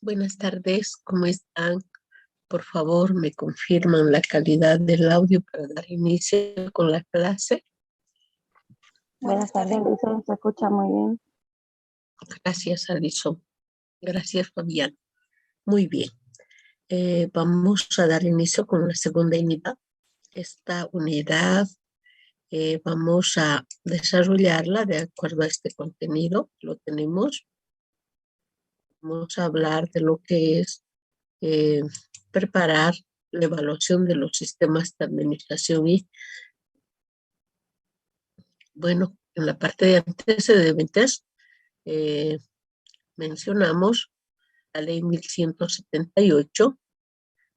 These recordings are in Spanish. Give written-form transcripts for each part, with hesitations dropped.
Buenas tardes, ¿cómo están? Por favor, me confirman la calidad del audio para dar inicio con la clase. Buenas tardes, Luisa, se escucha muy bien. Gracias, Alison. Gracias, Fabián. Muy bien. Vamos a dar inicio con la segunda unidad. Esta unidad vamos a desarrollarla de acuerdo a este contenido. Lo tenemos. Vamos a hablar de lo que es preparar la evaluación de los sistemas de administración y, bueno, en la parte de antecedentes mencionamos la ley 1178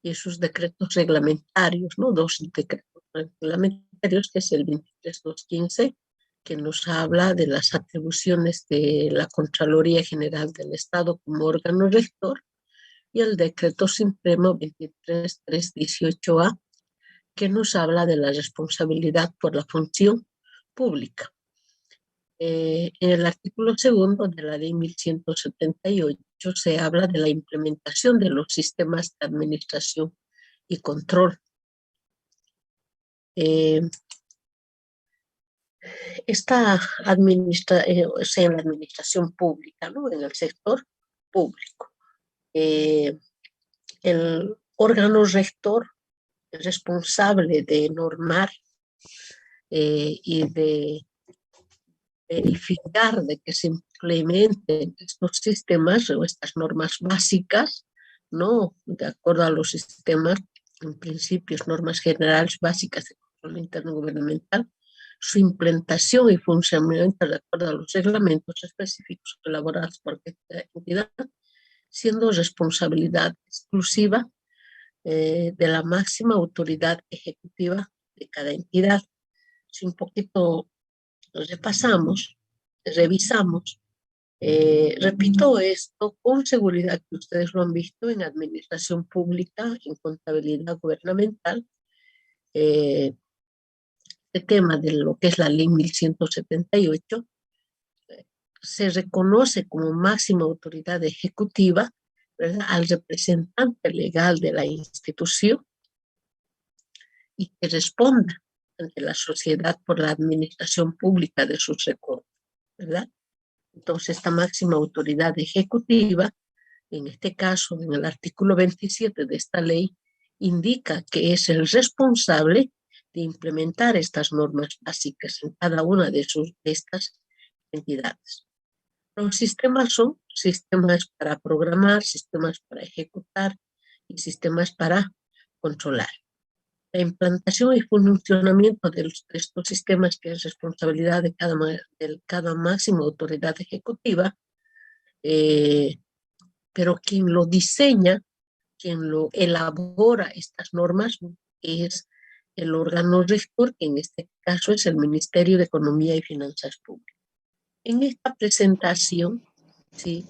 y sus decretos reglamentarios, ¿no? Dos decretos reglamentarios, que es el 23215, que nos habla de las atribuciones de la Contraloría General del Estado como órgano rector, y el decreto supremo 23318A, que nos habla de la responsabilidad por la función pública. En el artículo segundo de la ley 1178 se habla de la implementación de los sistemas de administración y control. Esta en la administración pública, ¿no? En el sector público. El órgano rector es responsable de normar y de verificar de que se implementen estos sistemas o estas normas básicas, ¿no? De acuerdo a los sistemas, en principios, normas generales básicas de control interno gubernamental, su implementación y funcionamiento de acuerdo a los reglamentos específicos elaborados por esta entidad, siendo responsabilidad exclusiva de la máxima autoridad ejecutiva de cada entidad. Si un poquito repasamos, revisamos, repito esto con seguridad que ustedes lo han visto en administración pública, en contabilidad gubernamental, el tema de lo que es la ley 1178, se reconoce como máxima autoridad ejecutiva, ¿verdad?, al representante legal de la institución y que responda ante la sociedad por la administración pública de sus recursos, ¿verdad? Entonces, esta máxima autoridad ejecutiva, en este caso, en el artículo 27 de esta ley, indica que es el responsable de implementar estas normas básicas en cada una de estas entidades. Los sistemas son sistemas para programar, sistemas para ejecutar y sistemas para controlar. La implantación y funcionamiento de estos sistemas, que es responsabilidad de cada máxima autoridad ejecutiva, pero quien lo diseña, quien lo elabora estas normas, es el órgano rector, que en este caso es el Ministerio de Economía y Finanzas Públicas. En esta presentación, ¿sí?,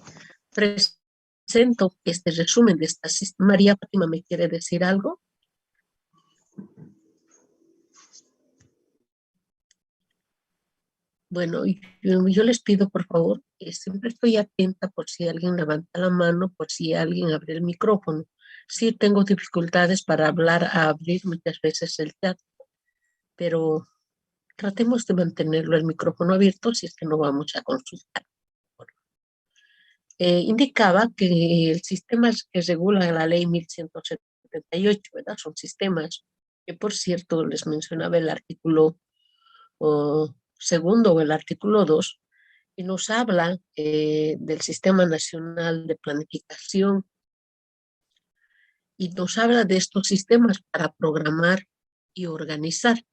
presento este resumen de esta sistema. María Fátima, ¿me quiere decir algo? Bueno, yo les pido, por favor, que siempre estoy atenta por si alguien levanta la mano, por si alguien abre el micrófono. Sí tengo dificultades para hablar, a abrir muchas veces el chat, pero tratemos de mantenerlo el micrófono abierto si es que no vamos a consultar. Indicaba que el sistema que regula la ley 1178, ¿verdad? Son sistemas que, por cierto, les mencionaba el artículo segundo o el artículo 2, y nos habla del Sistema Nacional de Planificación, y nos habla de estos sistemas para programar y organizar.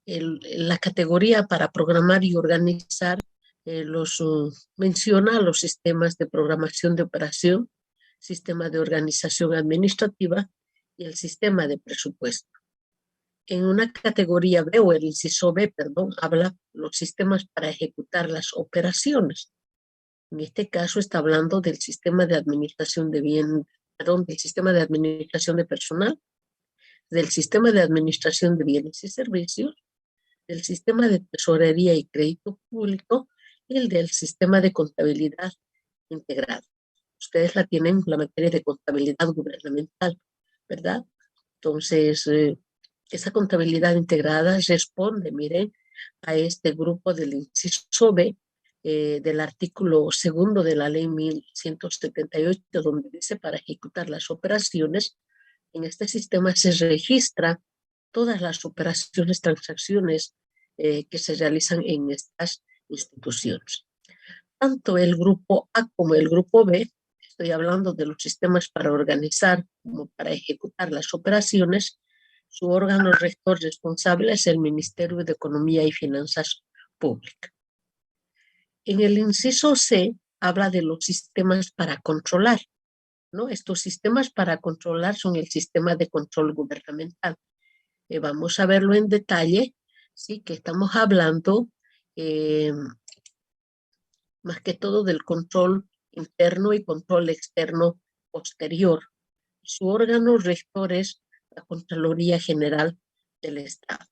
La categoría para programar y organizar menciona los sistemas de programación de operación, sistema de organización administrativa y el sistema de presupuesto. En una categoría B, o el inciso B, perdón, habla los sistemas para ejecutar las operaciones. En este caso está hablando del sistema de administración de del sistema de administración de personal, del sistema de administración de bienes y servicios, del sistema de tesorería y crédito público y el del sistema de contabilidad integrado. ustedes la tienen, la materia de contabilidad gubernamental, ¿verdad? Entonces, esa contabilidad integrada responde, miren, a este grupo del inciso B del artículo 2 de la ley 1178, donde dice para ejecutar las operaciones, en este sistema se registra todas las operaciones, transacciones que se realizan en estas instituciones. Tanto el grupo A como el grupo B, estoy hablando de los sistemas para organizar como para ejecutar las operaciones, su órgano rector responsable es el Ministerio de Economía y Finanzas Públicas. En el inciso C habla de los sistemas para controlar, ¿no? Estos sistemas para controlar son el sistema de control gubernamental. Vamos a verlo en detalle, ¿sí? Que estamos hablando más que todo del control interno y control externo posterior. Su órgano rector es la Contraloría General del Estado,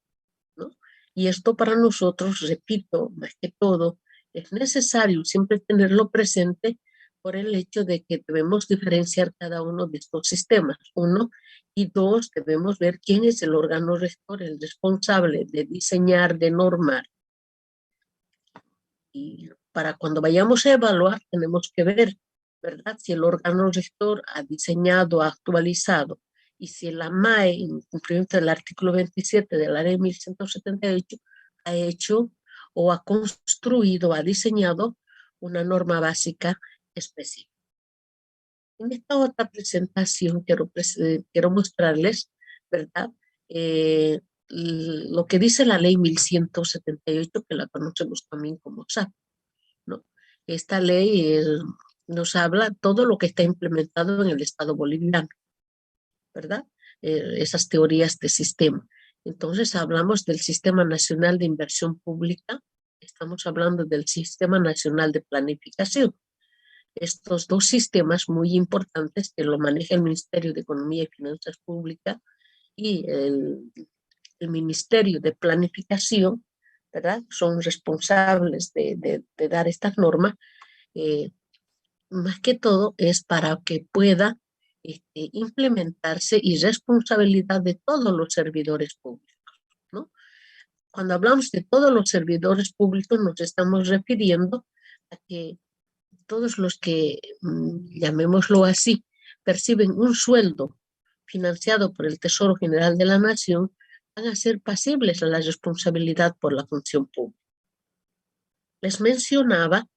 ¿no? Y esto para nosotros, repito, más que todo, es necesario siempre tenerlo presente por el hecho de que debemos diferenciar cada uno de estos sistemas. Uno, y dos, debemos ver quién es el órgano rector, el responsable de diseñar, de normar. Y para cuando vayamos a evaluar, tenemos que ver, ¿verdad? Si el órgano rector ha diseñado, ha actualizado, y si la MAE, en cumplimiento del artículo 27 de la ley 1178, ha hecho o ha construido, ha diseñado una norma básica específica. En esta otra presentación quiero mostrarles, ¿verdad? Lo que dice la ley 1178, que la conocemos también como SAP, ¿no? Esta ley nos habla todo lo que está implementado en el Estado boliviano, ¿verdad? Esas teorías de sistema. Entonces hablamos del Sistema Nacional de Inversión Pública, estamos hablando del Sistema Nacional de Planificación. Estos dos sistemas muy importantes que lo maneja el Ministerio de Economía y Finanzas Públicas y el Ministerio de Planificación, ¿verdad? Son responsables de dar estas normas. Más que todo es para que pueda implementarse y responsabilidad de todos los servidores públicos, ¿no? Cuando hablamos de todos los servidores públicos nos estamos refiriendo a que todos los que, llamémoslo así, perciben un sueldo financiado por el Tesoro General de la Nación van a ser pasibles a la responsabilidad por la función pública. Les mencionaba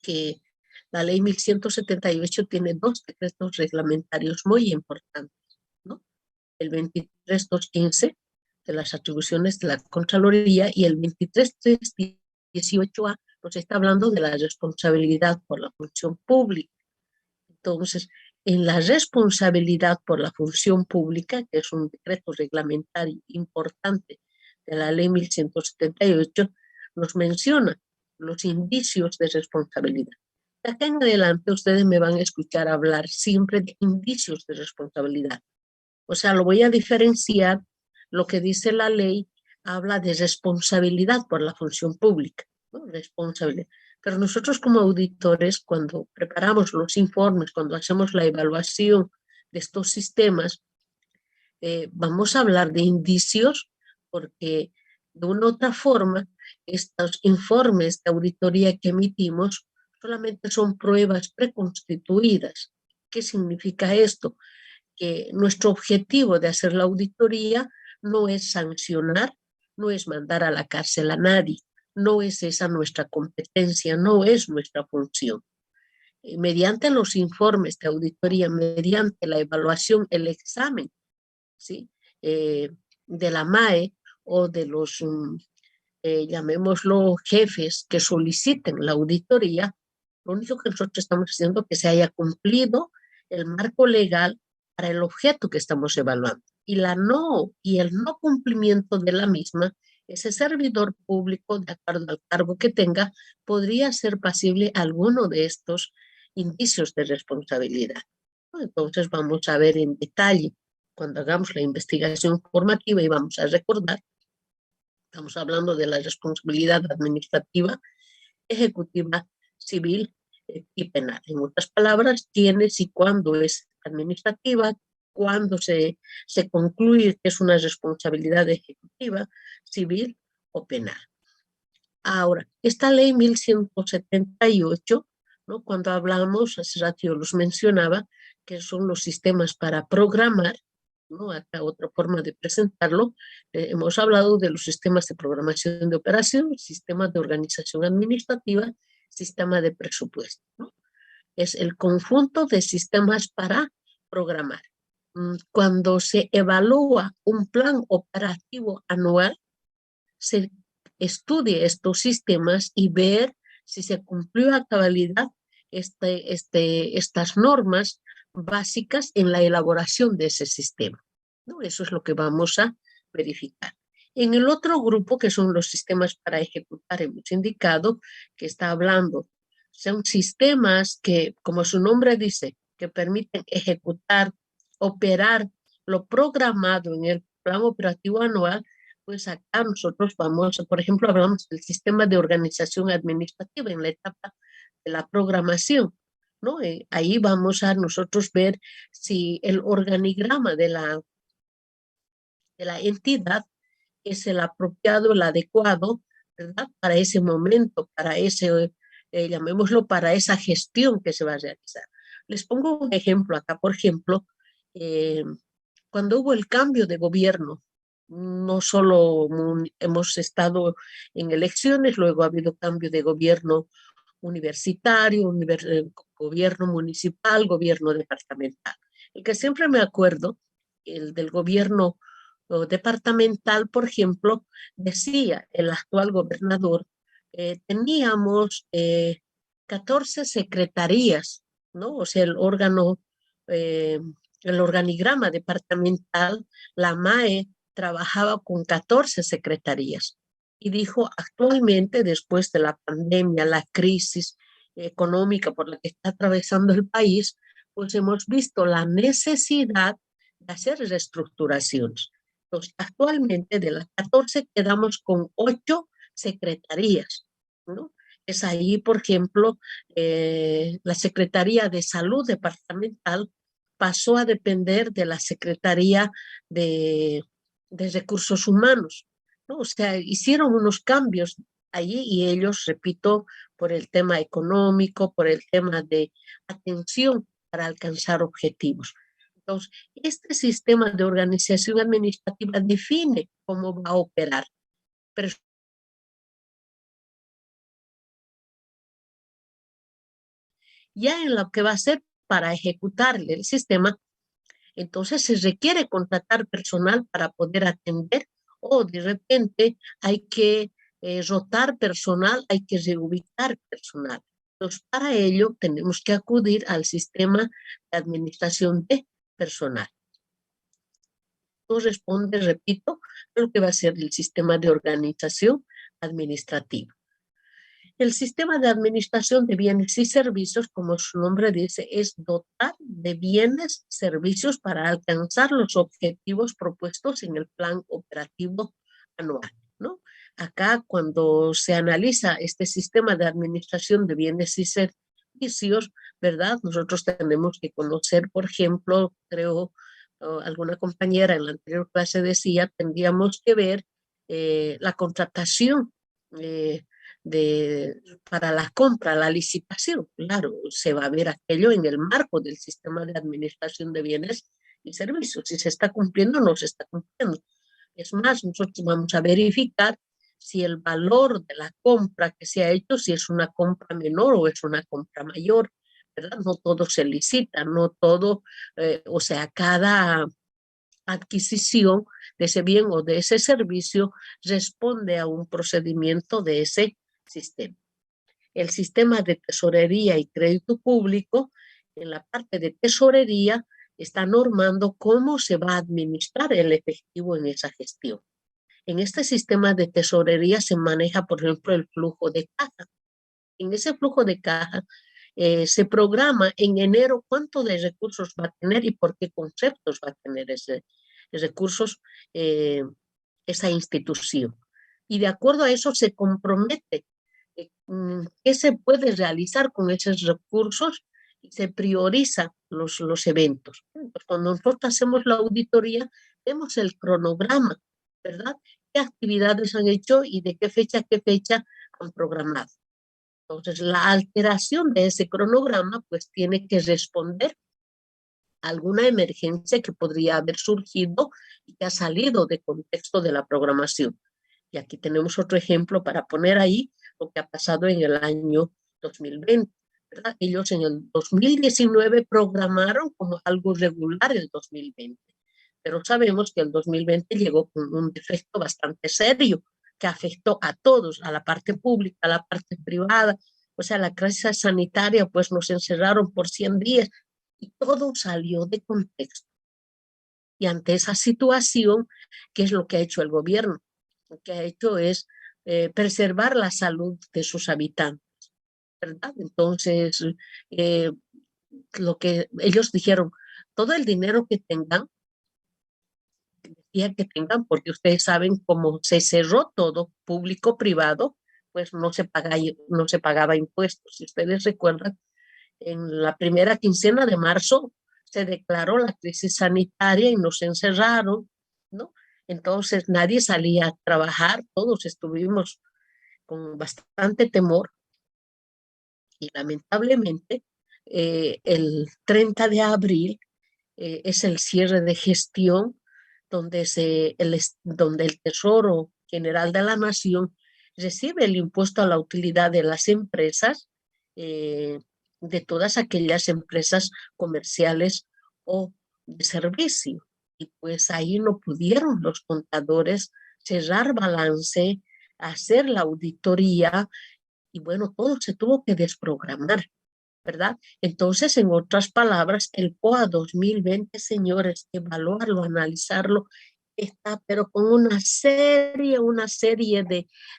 que la ley 1178 tiene dos decretos reglamentarios muy importantes, ¿no? El 23215 de las atribuciones de la Contraloría y el 23318A nos está hablando de la responsabilidad por la función pública. Entonces, en la responsabilidad por la función pública, que es un decreto reglamentario importante de la ley 1178, nos menciona los indicios de responsabilidad. De acá en adelante ustedes me van a escuchar hablar siempre de indicios de responsabilidad. O sea, lo voy a diferenciar. Lo que dice la ley habla de responsabilidad por la función pública, ¿no? Responsabilidad. Pero nosotros como auditores, cuando preparamos los informes, cuando hacemos la evaluación de estos sistemas, vamos a hablar de indicios porque de una u otra forma estos informes de auditoría que emitimos solamente son pruebas preconstituidas. ¿Qué significa esto? Que nuestro objetivo de hacer la auditoría no es sancionar, no es mandar a la cárcel a nadie, no es esa nuestra competencia, no es nuestra función. Mediante los informes de auditoría, mediante la evaluación, el examen, ¿sí? De la MAE o de los, llamémoslo, jefes que soliciten la auditoría, lo único que nosotros estamos haciendo es que se haya cumplido el marco legal para el objeto que estamos evaluando. Y el no cumplimiento de la misma, ese servidor público, de acuerdo al cargo que tenga, podría ser pasible a alguno de estos indicios de responsabilidad. Entonces vamos a ver en detalle cuando hagamos la investigación formativa y vamos a recordar, estamos hablando de la responsabilidad administrativa, ejecutiva, civil, y penal. En otras palabras, tienes y cuándo es administrativa, cuándo se concluye que es una responsabilidad ejecutiva, civil o penal. Ahora, esta ley 1178, ¿no? Cuando hablamos, hace rato yo los mencionaba, que son los sistemas para programar, ¿no? Acá otra forma de presentarlo, hemos hablado de los sistemas de programación de operación, sistemas de organización administrativa, sistema de presupuesto, ¿no? Es el conjunto de sistemas para programar. Cuando se evalúa un plan operativo anual, se estudie estos sistemas y ver si se cumplió a cabalidad estas normas básicas en la elaboración de ese sistema, ¿no? Eso es lo que vamos a verificar. En el otro grupo, que son los sistemas para ejecutar, hemos indicado que está hablando, son sistemas que, como su nombre dice, que permiten ejecutar, operar lo programado en el plan operativo anual. Pues acá nosotros vamos, por ejemplo, hablamos del sistema de organización administrativa en la etapa de la programación, ¿no? Ahí vamos a nosotros ver si el organigrama de la entidad es el apropiado, el adecuado, ¿verdad? Para ese momento, para ese, llamémoslo, para esa gestión que se va a realizar. Les pongo un ejemplo acá, por ejemplo, cuando hubo el cambio de gobierno, no solo hemos estado en elecciones, luego ha habido cambio de gobierno universitario, gobierno municipal, gobierno departamental. El que siempre me acuerdo, el del gobierno departamental, por ejemplo, decía el actual gobernador, teníamos 14 secretarías, ¿no? O sea, el órgano, el organigrama departamental, la MAE, trabajaba con 14 secretarías. Y dijo, actualmente, después de la pandemia, la crisis económica por la que está atravesando el país, pues hemos visto la necesidad de hacer reestructuraciones. Entonces, actualmente de las 14 quedamos con 8 secretarías, ¿no? Es ahí, por ejemplo, la Secretaría de Salud Departamental pasó a depender de la Secretaría de Recursos Humanos, ¿no? O sea, hicieron unos cambios allí y ellos, repito, por el tema económico, por el tema de atención para alcanzar objetivos. Entonces, este sistema de organización administrativa define cómo va a operar, pero ya en lo que va a ser para ejecutarle el sistema, entonces se requiere contratar personal para poder atender o de repente hay que rotar personal, hay que reubicar personal. Entonces, para ello tenemos que acudir al sistema de administración de personal. Corresponde, repito, a lo que va a ser el sistema de organización administrativa. El sistema de administración de bienes y servicios, como su nombre dice, es dotar de bienes y servicios para alcanzar los objetivos propuestos en el plan operativo anual, ¿no? Acá, cuando se analiza este sistema de administración de bienes y servicios, ¿verdad? Nosotros tenemos que conocer, por ejemplo, creo, alguna compañera en la anterior clase decía, tendríamos que ver la contratación para la compra, la licitación. Claro, se va a ver aquello en el marco del sistema de administración de bienes y servicios, si se está cumpliendo o no se está cumpliendo. Es más, nosotros vamos a verificar si el valor de la compra que se ha hecho, si es una compra menor o es una compra mayor, ¿verdad? No todo se licita, no todo, o sea, cada adquisición de ese bien o de ese servicio responde a un procedimiento de ese sistema. El sistema de tesorería y crédito público, en la parte de tesorería, está normando cómo se va a administrar el efectivo en esa gestión. En este sistema de tesorería se maneja, por ejemplo, el flujo de caja. En ese flujo de caja se programa en enero cuánto de recursos va a tener y por qué conceptos va a tener ese recursos esa institución. Y de acuerdo a eso se compromete qué se puede realizar con esos recursos y se prioriza los eventos. Pues cuando nosotros hacemos la auditoría, vemos el cronograma, ¿verdad? ¿Qué actividades han hecho y de qué fecha a qué fecha han programado? Entonces, la alteración de ese cronograma, pues tiene que responder a alguna emergencia que podría haber surgido y que ha salido de contexto de la programación. Y aquí tenemos otro ejemplo para poner ahí lo que ha pasado en el año 2020. ¿Verdad? Ellos en el 2019 programaron como algo regular el 2020, pero sabemos que el 2020 llegó con un defecto bastante serio que afectó a todos, a la parte pública, a la parte privada. O sea, la crisis sanitaria, pues nos encerraron por 100 días y todo salió de contexto. Y ante esa situación, ¿qué es lo que ha hecho el gobierno? Lo que ha hecho es preservar la salud de sus habitantes, ¿verdad? Entonces, eh, lo que ellos dijeron, todo el dinero que tengan, que tengan, porque ustedes saben cómo se cerró todo, público-privado, pues no se pagaba impuestos. Si ustedes recuerdan, en la primera quincena de marzo se declaró la crisis sanitaria y nos encerraron, ¿no? Entonces nadie salía a trabajar, todos estuvimos con bastante temor y lamentablemente el 30 de abril es el cierre de gestión donde el Tesoro General de la Nación recibe el impuesto a la utilidad de las empresas, de todas aquellas empresas comerciales o de servicio. Y pues ahí no pudieron los contadores cerrar balance, hacer la auditoría y bueno, todo se tuvo que desprogramar. ¿Verdad? Entonces, en otras palabras, el POA 2020, señores, evaluarlo, analizarlo, está, pero con una serie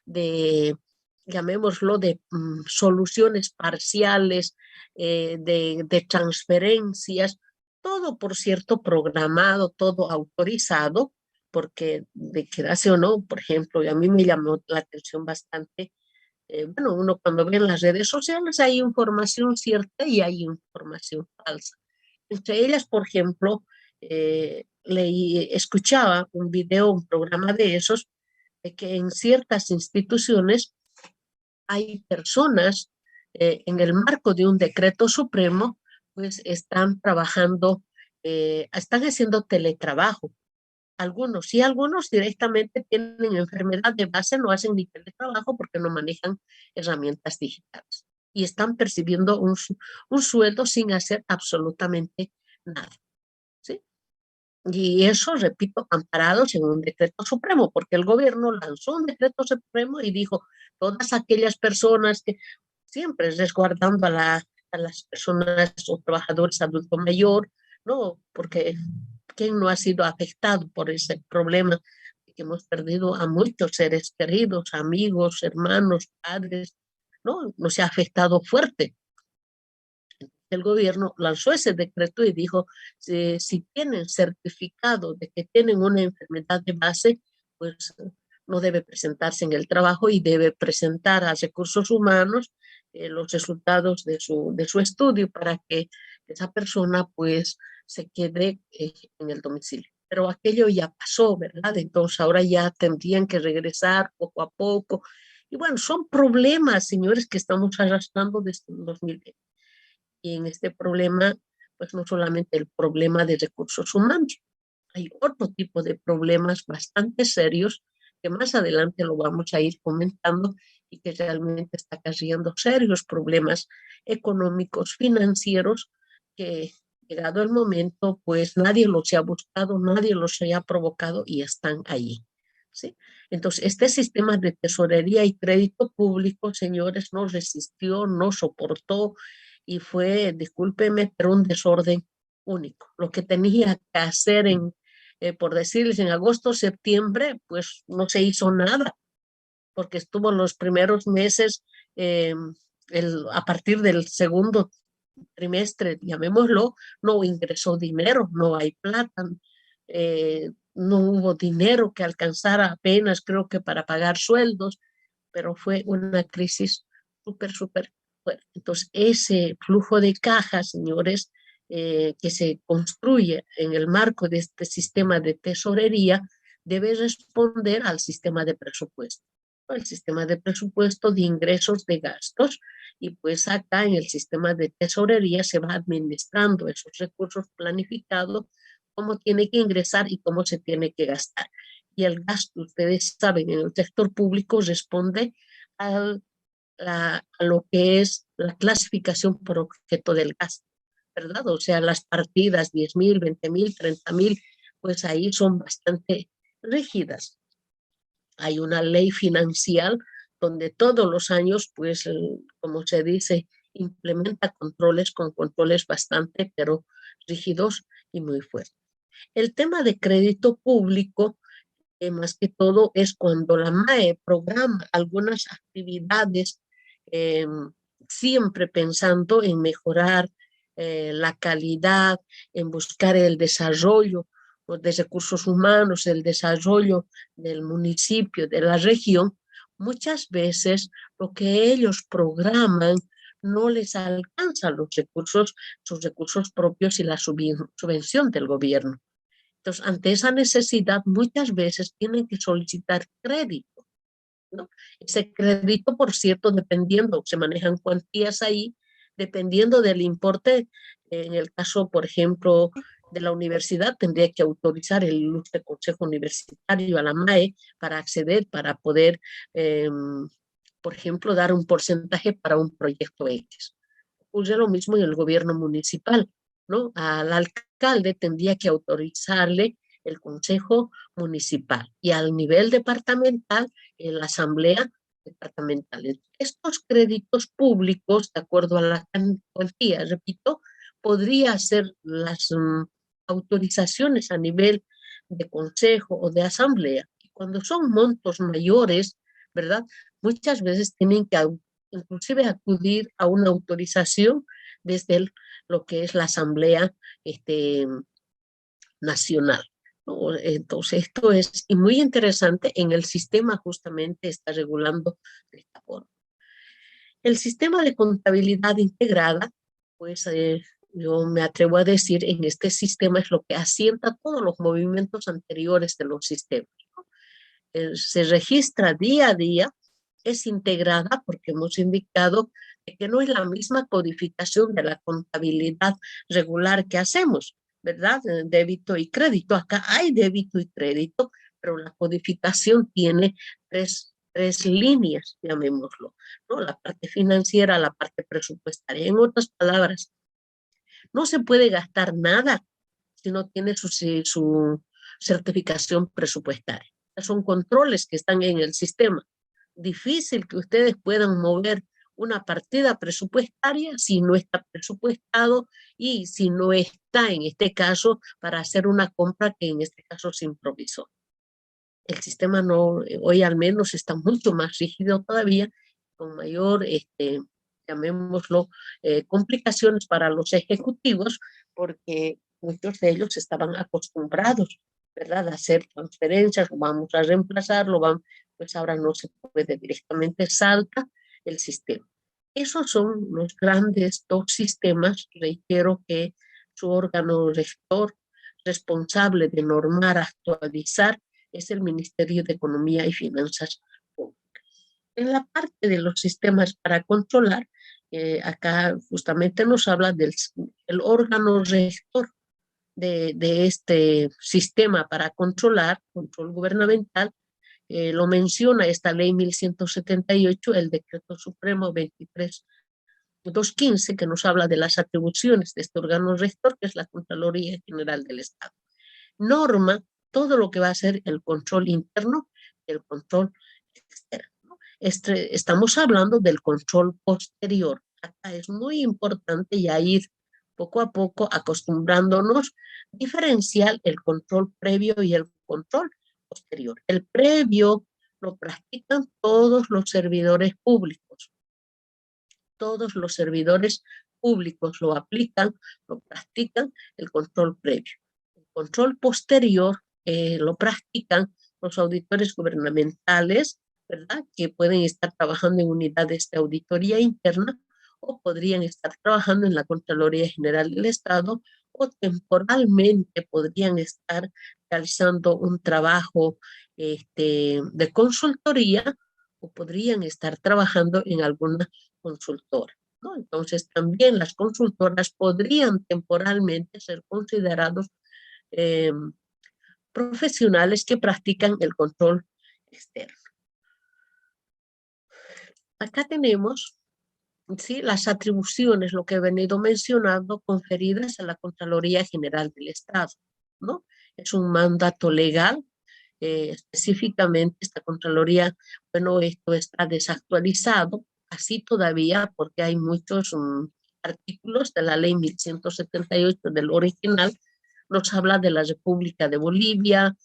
de llamémoslo, de soluciones parciales, de transferencias, todo, por cierto, programado, todo autorizado, porque de quedarse o no, por ejemplo, y a mí me llamó la atención bastante bueno, uno cuando ve en las redes sociales hay información cierta y hay información falsa. Entre ellas, por ejemplo, escuchaba un video, un programa de esos, de que en ciertas instituciones hay personas en el marco de un decreto supremo, pues están trabajando, están haciendo teletrabajo algunos, y algunos directamente tienen enfermedad de base, no hacen ni teletrabajo porque no manejan herramientas digitales y están percibiendo un sueldo sin hacer absolutamente nada, ¿sí? Y eso, repito, amparados en un decreto supremo, porque el gobierno lanzó un decreto supremo y dijo, todas aquellas personas que siempre resguardando a las personas o trabajadores adulto mayor, ¿no? Porque ¿quién no ha sido afectado por ese problema? Que hemos perdido a muchos seres queridos, amigos, hermanos, padres, ¿no? Nos ha afectado fuerte. El gobierno lanzó ese decreto y dijo, si tienen certificado de que tienen una enfermedad de base, pues no debe presentarse en el trabajo y debe presentar a recursos humanos los resultados de su estudio para que esa persona pues se quede en el domicilio. Pero aquello ya pasó, ¿verdad? Entonces ahora ya tendrían que regresar poco a poco. Y bueno, son problemas, señores, que estamos arrastrando desde el 2020. Y en este problema, pues no solamente el problema de recursos humanos, hay otro tipo de problemas bastante serios que más adelante lo vamos a ir comentando y que realmente está acarreando serios problemas económicos, financieros, que llegado el momento, pues nadie los ha buscado, nadie los ha provocado y están allí. ¿Sí? Entonces, este sistema de tesorería y crédito público, señores, no resistió, no soportó y fue, discúlpeme, pero un desorden único. Lo que tenía que hacer por decirles, en agosto, septiembre, pues no se hizo nada, porque estuvo los primeros meses, eh, a partir del segundo trimestre, llamémoslo, no ingresó dinero, no hay plata, no hubo dinero que alcanzara apenas, creo que para pagar sueldos, pero fue una crisis súper fuerte. Entonces, ese flujo de caja, señores, que se construye en el marco de este sistema de tesorería, debe responder al sistema de presupuesto, ¿no? El sistema de presupuesto de ingresos, de gastos, y pues acá en el sistema de tesorería se va administrando esos recursos planificados, cómo tiene que ingresar y cómo se tiene que gastar. Y el gasto, ustedes saben, en el sector público responde al a lo que es la clasificación por objeto del gasto, ¿verdad? O sea, las partidas 10.000, 20.000, 30.000, pues ahí son bastante rígidas. Hay una ley financiera donde todos los años, pues, como se dice, implementa controles con controles bastante, pero rígidos y muy fuertes. El tema de crédito público, más que todo, es cuando la MAE programa algunas actividades, eh, siempre pensando en mejorar la calidad, en buscar el desarrollo de recursos humanos, el desarrollo del municipio, de la región. Muchas veces lo que ellos programan no les alcanza los recursos, sus recursos propios y la subvención del gobierno. Entonces, ante esa necesidad, muchas veces tienen que solicitar crédito, ¿no? Ese crédito, por cierto, dependiendo, se manejan cuantías ahí, dependiendo del importe. En el caso, por ejemplo, de la universidad, tendría que autorizar el ilustre Consejo Universitario a la MAE para acceder, para poder, por ejemplo, dar un porcentaje para un proyecto X. Ocurre lo mismo en el gobierno municipal, ¿no? Al alcalde tendría que autorizarle el consejo municipal y al nivel departamental, la asamblea departamental. Estos créditos públicos, de acuerdo a la cuantía, repito, podría ser las autorizaciones a nivel de consejo o de asamblea. Y cuando son montos mayores, ¿verdad? Muchas veces tienen que inclusive acudir a una autorización desde lo que es la Asamblea Nacional, ¿no? Entonces, esto es muy interesante. En el sistema justamente está regulando de esta forma. El sistema de contabilidad integrada, pues yo me atrevo a decir, en este sistema es lo que asienta todos los movimientos anteriores de los sistemas, ¿no? Se registra día a día, es integrada porque hemos indicado que no es la misma codificación de la contabilidad regular que hacemos, ¿verdad? Débito y crédito. Acá hay débito y crédito, pero la codificación tiene tres líneas, llamémoslo, ¿no? La parte financiera, la parte presupuestaria. En otras palabras, no se puede gastar nada si no tiene su certificación presupuestaria. Son controles que están en el sistema. Difícil que ustedes puedan mover una partida presupuestaria si no está presupuestado y si no está, en este caso, para hacer una compra que en este caso se improvisó. El sistema no, hoy al menos está mucho más rígido todavía, con mayor, llamémoslo, complicaciones para los ejecutivos, porque muchos de ellos estaban acostumbrados, ¿verdad?, a hacer transferencias, vamos a reemplazarlo, pues ahora no se puede directamente, salta el sistema. Esos son los grandes dos sistemas. Reitero que su órgano rector responsable de normar, actualizar, es el Ministerio de Economía y Finanzas Públicas. En la parte de los sistemas para controlar, acá justamente nos habla del el órgano rector de este sistema para controlar, control gubernamental. Lo menciona esta ley 1178, el decreto supremo 23.215, que nos habla de las atribuciones de este órgano rector, que es la Contraloría General del Estado. Norma todo lo que va a ser el control interno y el control externo. Estamos hablando del control posterior. Acá es muy importante ya ir poco a poco acostumbrándonos a diferenciar el control previo y el control posterior. El previo lo practican todos los servidores públicos. Todos los servidores públicos lo aplican, lo practican, el control previo. El control posterior lo practican los auditores gubernamentales, ¿verdad? Que pueden estar trabajando en unidades de auditoría interna o podrían estar trabajando en la Contraloría General del Estado o temporalmente podrían estar realizando un trabajo de consultoría o podrían estar trabajando en alguna consultora, ¿no? Entonces también las consultoras podrían temporalmente ser considerados profesionales que practican el control externo. Acá tenemos, ¿sí?, las atribuciones, lo que he venido mencionando, conferidas a la Contraloría General del Estado, ¿no? Es un mandato legal. Específicamente esta Contraloría, bueno, esto está desactualizado, así todavía, porque hay muchos artículos de la ley 1178 del original, nos habla de la República de Bolivia,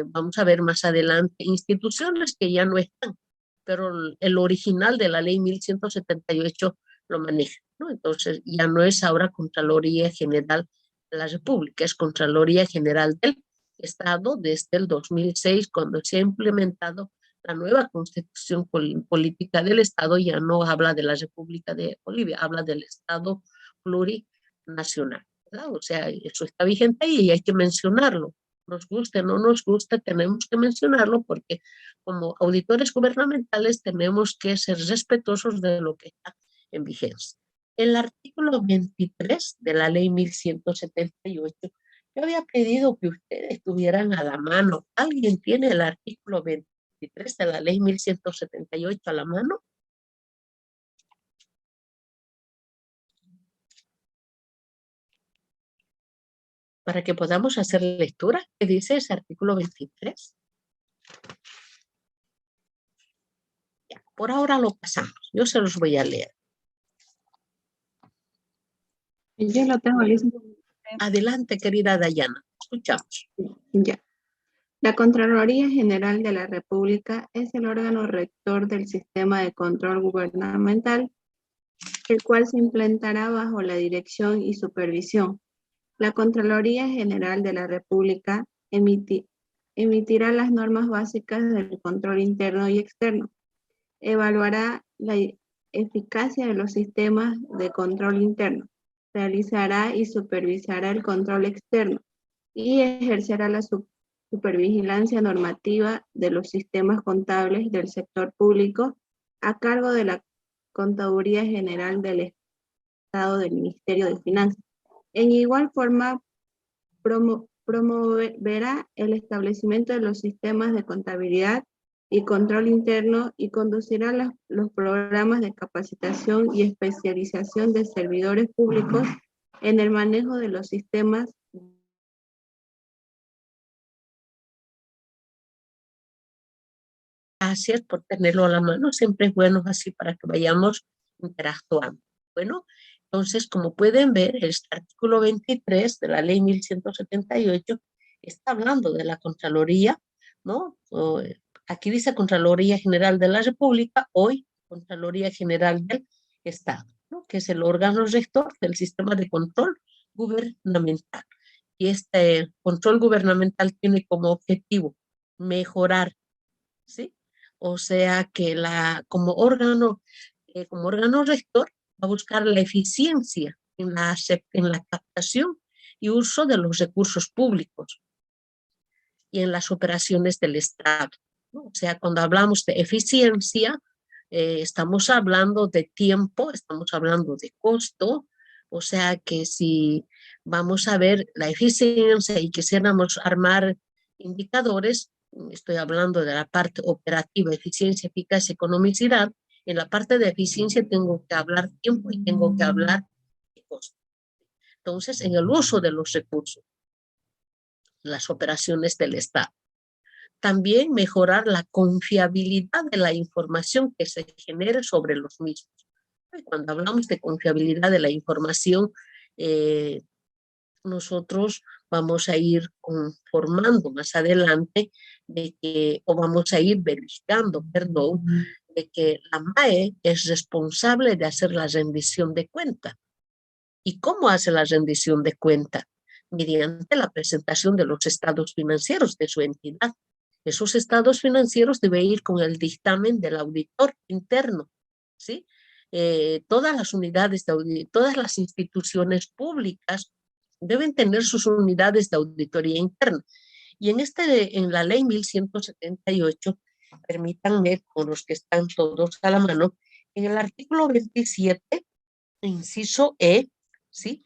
vamos a ver más adelante, instituciones que ya no están, pero el original de la ley 1178 lo maneja, ¿no? Entonces ya no es ahora Contraloría General de la República, es Contraloría General del Estado desde el 2006, cuando se ha implementado la nueva Constitución Política del Estado. Ya no habla de la República de Bolivia, habla del Estado plurinacional, ¿verdad? O sea, eso está vigente y hay que mencionarlo. Nos guste o no nos guste, tenemos que mencionarlo porque como auditores gubernamentales tenemos que ser respetuosos de lo que está en vigencia. El artículo 23 de la ley 1178, yo había pedido que ustedes tuvieran a la mano. ¿Alguien tiene el artículo 23 de la ley 1178 a la mano? Para que podamos hacer lectura. ¿Qué dice ese artículo 23? Ya, por ahora lo pasamos. Yo se los voy a leer. Yo lo tengo listo. Adelante, querida Dayana. Escuchamos. Ya. La Contraloría General de la República es el órgano rector del sistema de control gubernamental, el cual se implementará bajo la dirección y supervisión. La Contraloría General de la República emitirá las normas básicas del control interno y externo, evaluará la eficacia de los sistemas de control interno, realizará y supervisará el control externo y ejercerá la supervigilancia normativa de los sistemas contables del sector público a cargo de la Contaduría General del Estado del Ministerio de Finanzas. En igual forma, promoverá el establecimiento de los sistemas de contabilidad y control interno y conducirá los programas de capacitación y especialización de servidores públicos en el manejo de los sistemas. Gracias por tenerlo a la mano. Siempre es bueno así para que vayamos interactuando. Bueno, entonces, como pueden ver, el artículo 23 de la ley 1178 está hablando de la Contraloría, ¿no? Aquí dice Contraloría General de la República, hoy Contraloría General del Estado, ¿no?, que es el órgano rector del sistema de control gubernamental. Y este control gubernamental tiene como objetivo mejorar, ¿sí? O sea que como órgano rector va a buscar la eficiencia en la captación y uso de los recursos públicos y en las operaciones del Estado, ¿no? O sea, cuando hablamos de eficiencia, estamos hablando de tiempo, estamos hablando de costo. O sea que si vamos a ver la eficiencia y quisiéramos armar indicadores, estoy hablando de la parte operativa, eficiencia, eficacia, economicidad. En la parte de eficiencia tengo que hablar tiempo y tengo que hablar de costo. Entonces, en el uso de los recursos, las operaciones del Estado. También mejorar la confiabilidad de la información que se genere sobre los mismos. Cuando hablamos de confiabilidad de la información, nosotros vamos a ir conformando más adelante o vamos a ir verificando, perdón, de que la MAE es responsable de hacer la rendición de cuenta. ¿Y cómo hace la rendición de cuenta? Mediante la presentación de los estados financieros de su entidad. esos estados financieros deben ir con el dictamen del auditor interno, ¿sí? Todas las unidades de auditoría, todas las instituciones públicas deben tener sus unidades de auditoría interna. Y en la ley 1178, permítanme, con los que están todos a la mano, en el artículo 27, inciso E, ¿sí?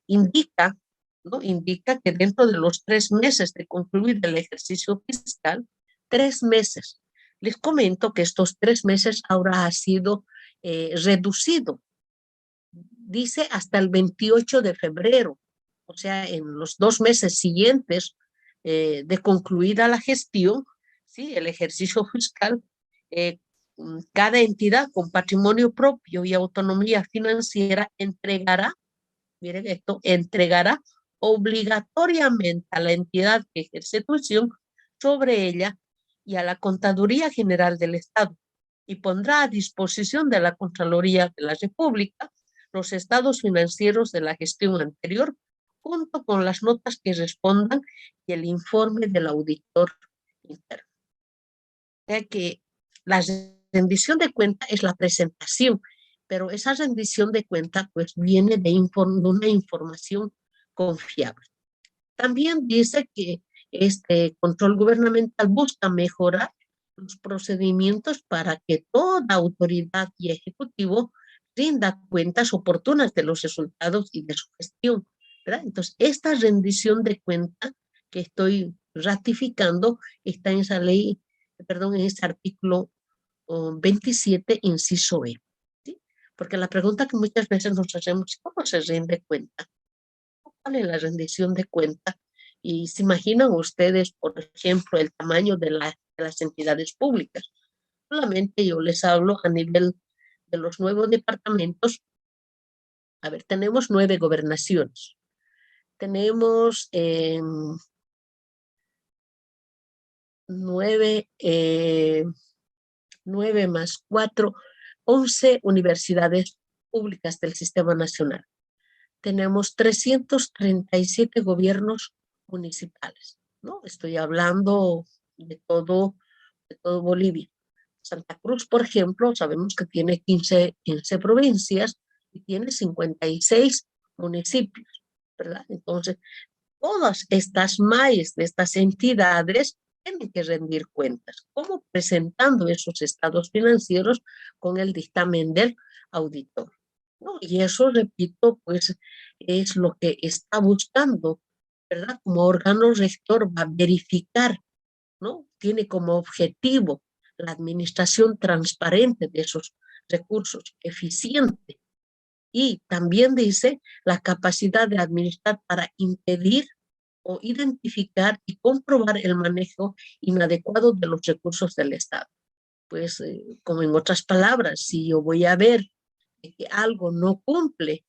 Indica, ¿no? Indica que dentro de los 3 meses de concluir el ejercicio fiscal, 3 meses. Les comento que estos 3 meses ahora ha sido reducido. Dice hasta el 28 de febrero, o sea, en los 2 meses siguientes de concluida la gestión, ¿sí? El ejercicio fiscal, cada entidad con patrimonio propio y autonomía financiera entregará, miren esto, entregará obligatoriamente a la entidad que ejerce tuición sobre ella y a la Contaduría General del Estado, y pondrá a disposición de la Contraloría de la República los estados financieros de la gestión anterior, junto con las notas que respondan y el informe del auditor interno. O sea que la rendición de cuenta es la presentación, pero esa rendición de cuenta pues viene de una información confiable. También dice que este control gubernamental busca mejorar los procedimientos para que toda autoridad y ejecutivo rinda cuentas oportunas de los resultados y de su gestión, ¿verdad? Entonces, esta rendición de cuenta que estoy ratificando está en esa ley, perdón, en ese artículo 27, inciso E, ¿sí? Porque la pregunta que muchas veces nos hacemos, ¿cómo se rinde cuenta? ¿Cuál es la rendición de cuenta? Y se imaginan ustedes, por ejemplo, el tamaño de las entidades públicas. Solamente yo les hablo a nivel de los nuevos departamentos. A ver, tenemos 9 gobernaciones. Tenemos 9 más 4, 11 universidades públicas del sistema nacional. Tenemos 337 gobiernos municipales, ¿no? Estoy hablando de todo Bolivia. Santa Cruz, por ejemplo, sabemos que tiene 15 provincias y tiene 56 municipios, ¿verdad? Entonces, todas estas MAES de estas entidades tienen que rendir cuentas, como presentando esos estados financieros con el dictamen del auditor, ¿no? Y eso, repito, pues es lo que está buscando, ¿verdad? Como órgano rector va a verificar, ¿no? Tiene como objetivo la administración transparente de esos recursos, eficiente. Y también dice la capacidad de administrar para impedir o identificar y comprobar el manejo inadecuado de los recursos del Estado. Pues, como en otras palabras, si yo voy a ver que algo no cumple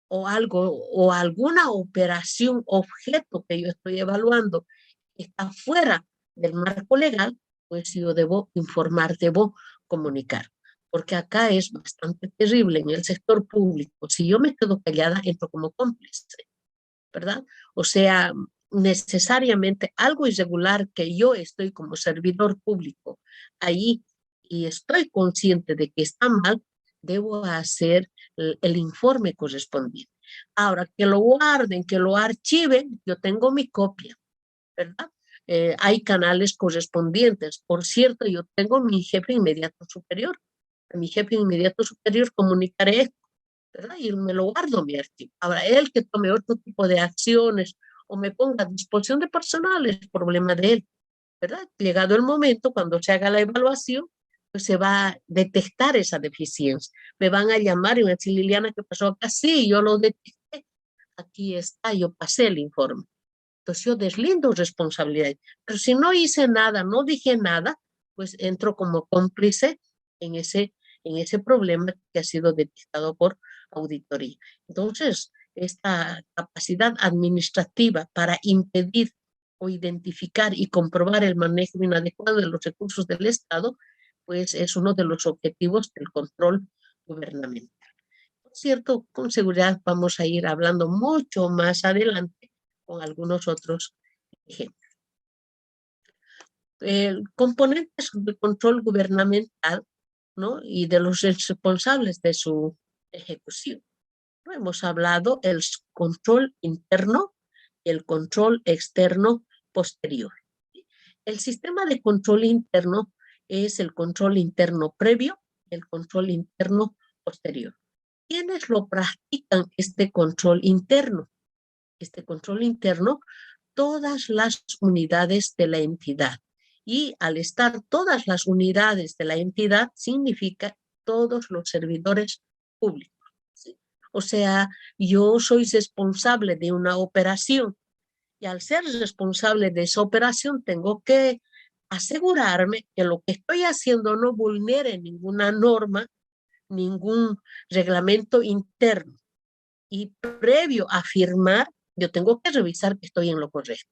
o alguna operación, objeto que yo estoy evaluando está fuera del marco legal, pues yo debo informar, debo comunicar. Porque acá es bastante terrible en el sector público. Si yo me quedo callada, entro como cómplice, ¿verdad? O sea, necesariamente algo irregular que yo estoy como servidor público ahí y estoy consciente de que está mal, debo hacer el informe correspondiente. Ahora, que lo guarden, que lo archiven, yo tengo mi copia, ¿verdad? Hay canales correspondientes. Por cierto, yo tengo mi jefe inmediato superior. A mi jefe inmediato superior comunicaré esto, ¿verdad? Y me lo guardo mi archivo. Ahora, él que tome otro tipo de acciones o me ponga a disposición de personal es problema de él, ¿verdad? Llegado el momento, cuando se haga la evaluación, pues se va a detectar esa deficiencia. Me van a llamar y me van a decir, Liliana, ¿qué pasó acá? Sí, yo lo detecté. Aquí está, yo pasé el informe. Entonces yo deslindo responsabilidad. Pero si no hice nada, no dije nada, pues entro como cómplice en ese problema que ha sido detectado por auditoría. Entonces, esta capacidad administrativa para impedir o identificar y comprobar el manejo inadecuado de los recursos del Estado, pues es uno de los objetivos del control gubernamental. Por cierto, con seguridad vamos a ir hablando mucho más adelante con algunos otros ejemplos. componentes de control gubernamental, ¿no? Y de los responsables de su ejecución. ¿No? Hemos hablado del control interno y el control externo posterior. El sistema de control interno es el control interno previo y el control interno posterior. ¿Quiénes lo practican este control interno? Este control interno, todas las unidades de la entidad. Y al estar todas las unidades de la entidad, significa todos los servidores públicos. ¿Sí? O sea, yo soy responsable de una operación y al ser responsable de esa operación tengo que asegurarme que lo que estoy haciendo no vulnere ninguna norma, ningún reglamento interno. Y previo a firmar, yo tengo que revisar que estoy en lo correcto.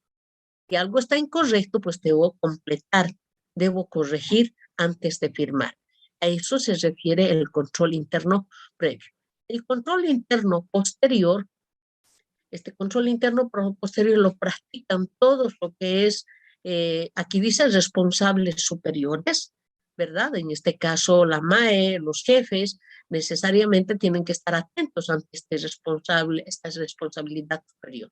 Si algo está incorrecto, pues debo completar, debo corregir antes de firmar. A eso se refiere el control interno previo. El control interno posterior, este control interno posterior lo practican todos lo que es, aquí dice responsables superiores, ¿verdad? En este caso la MAE, los jefes, necesariamente tienen que estar atentos ante esta responsabilidad superior.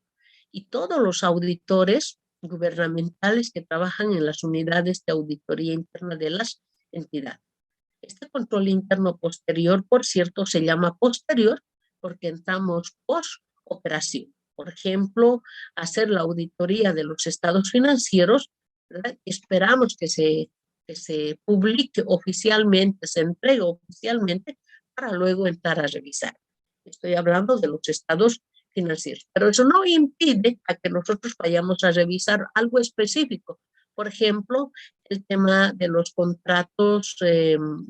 Y todos los auditores gubernamentales que trabajan en las unidades de auditoría interna de las entidades. Este control interno posterior, por cierto, se llama posterior porque entramos post operación. Por ejemplo, hacer la auditoría de los estados financieros, ¿verdad? Esperamos que se publique oficialmente, se entregue oficialmente para luego entrar a revisar. Estoy hablando de los estados financieros, pero eso no impide a que nosotros vayamos a revisar algo específico. Por ejemplo, el tema de los contratos,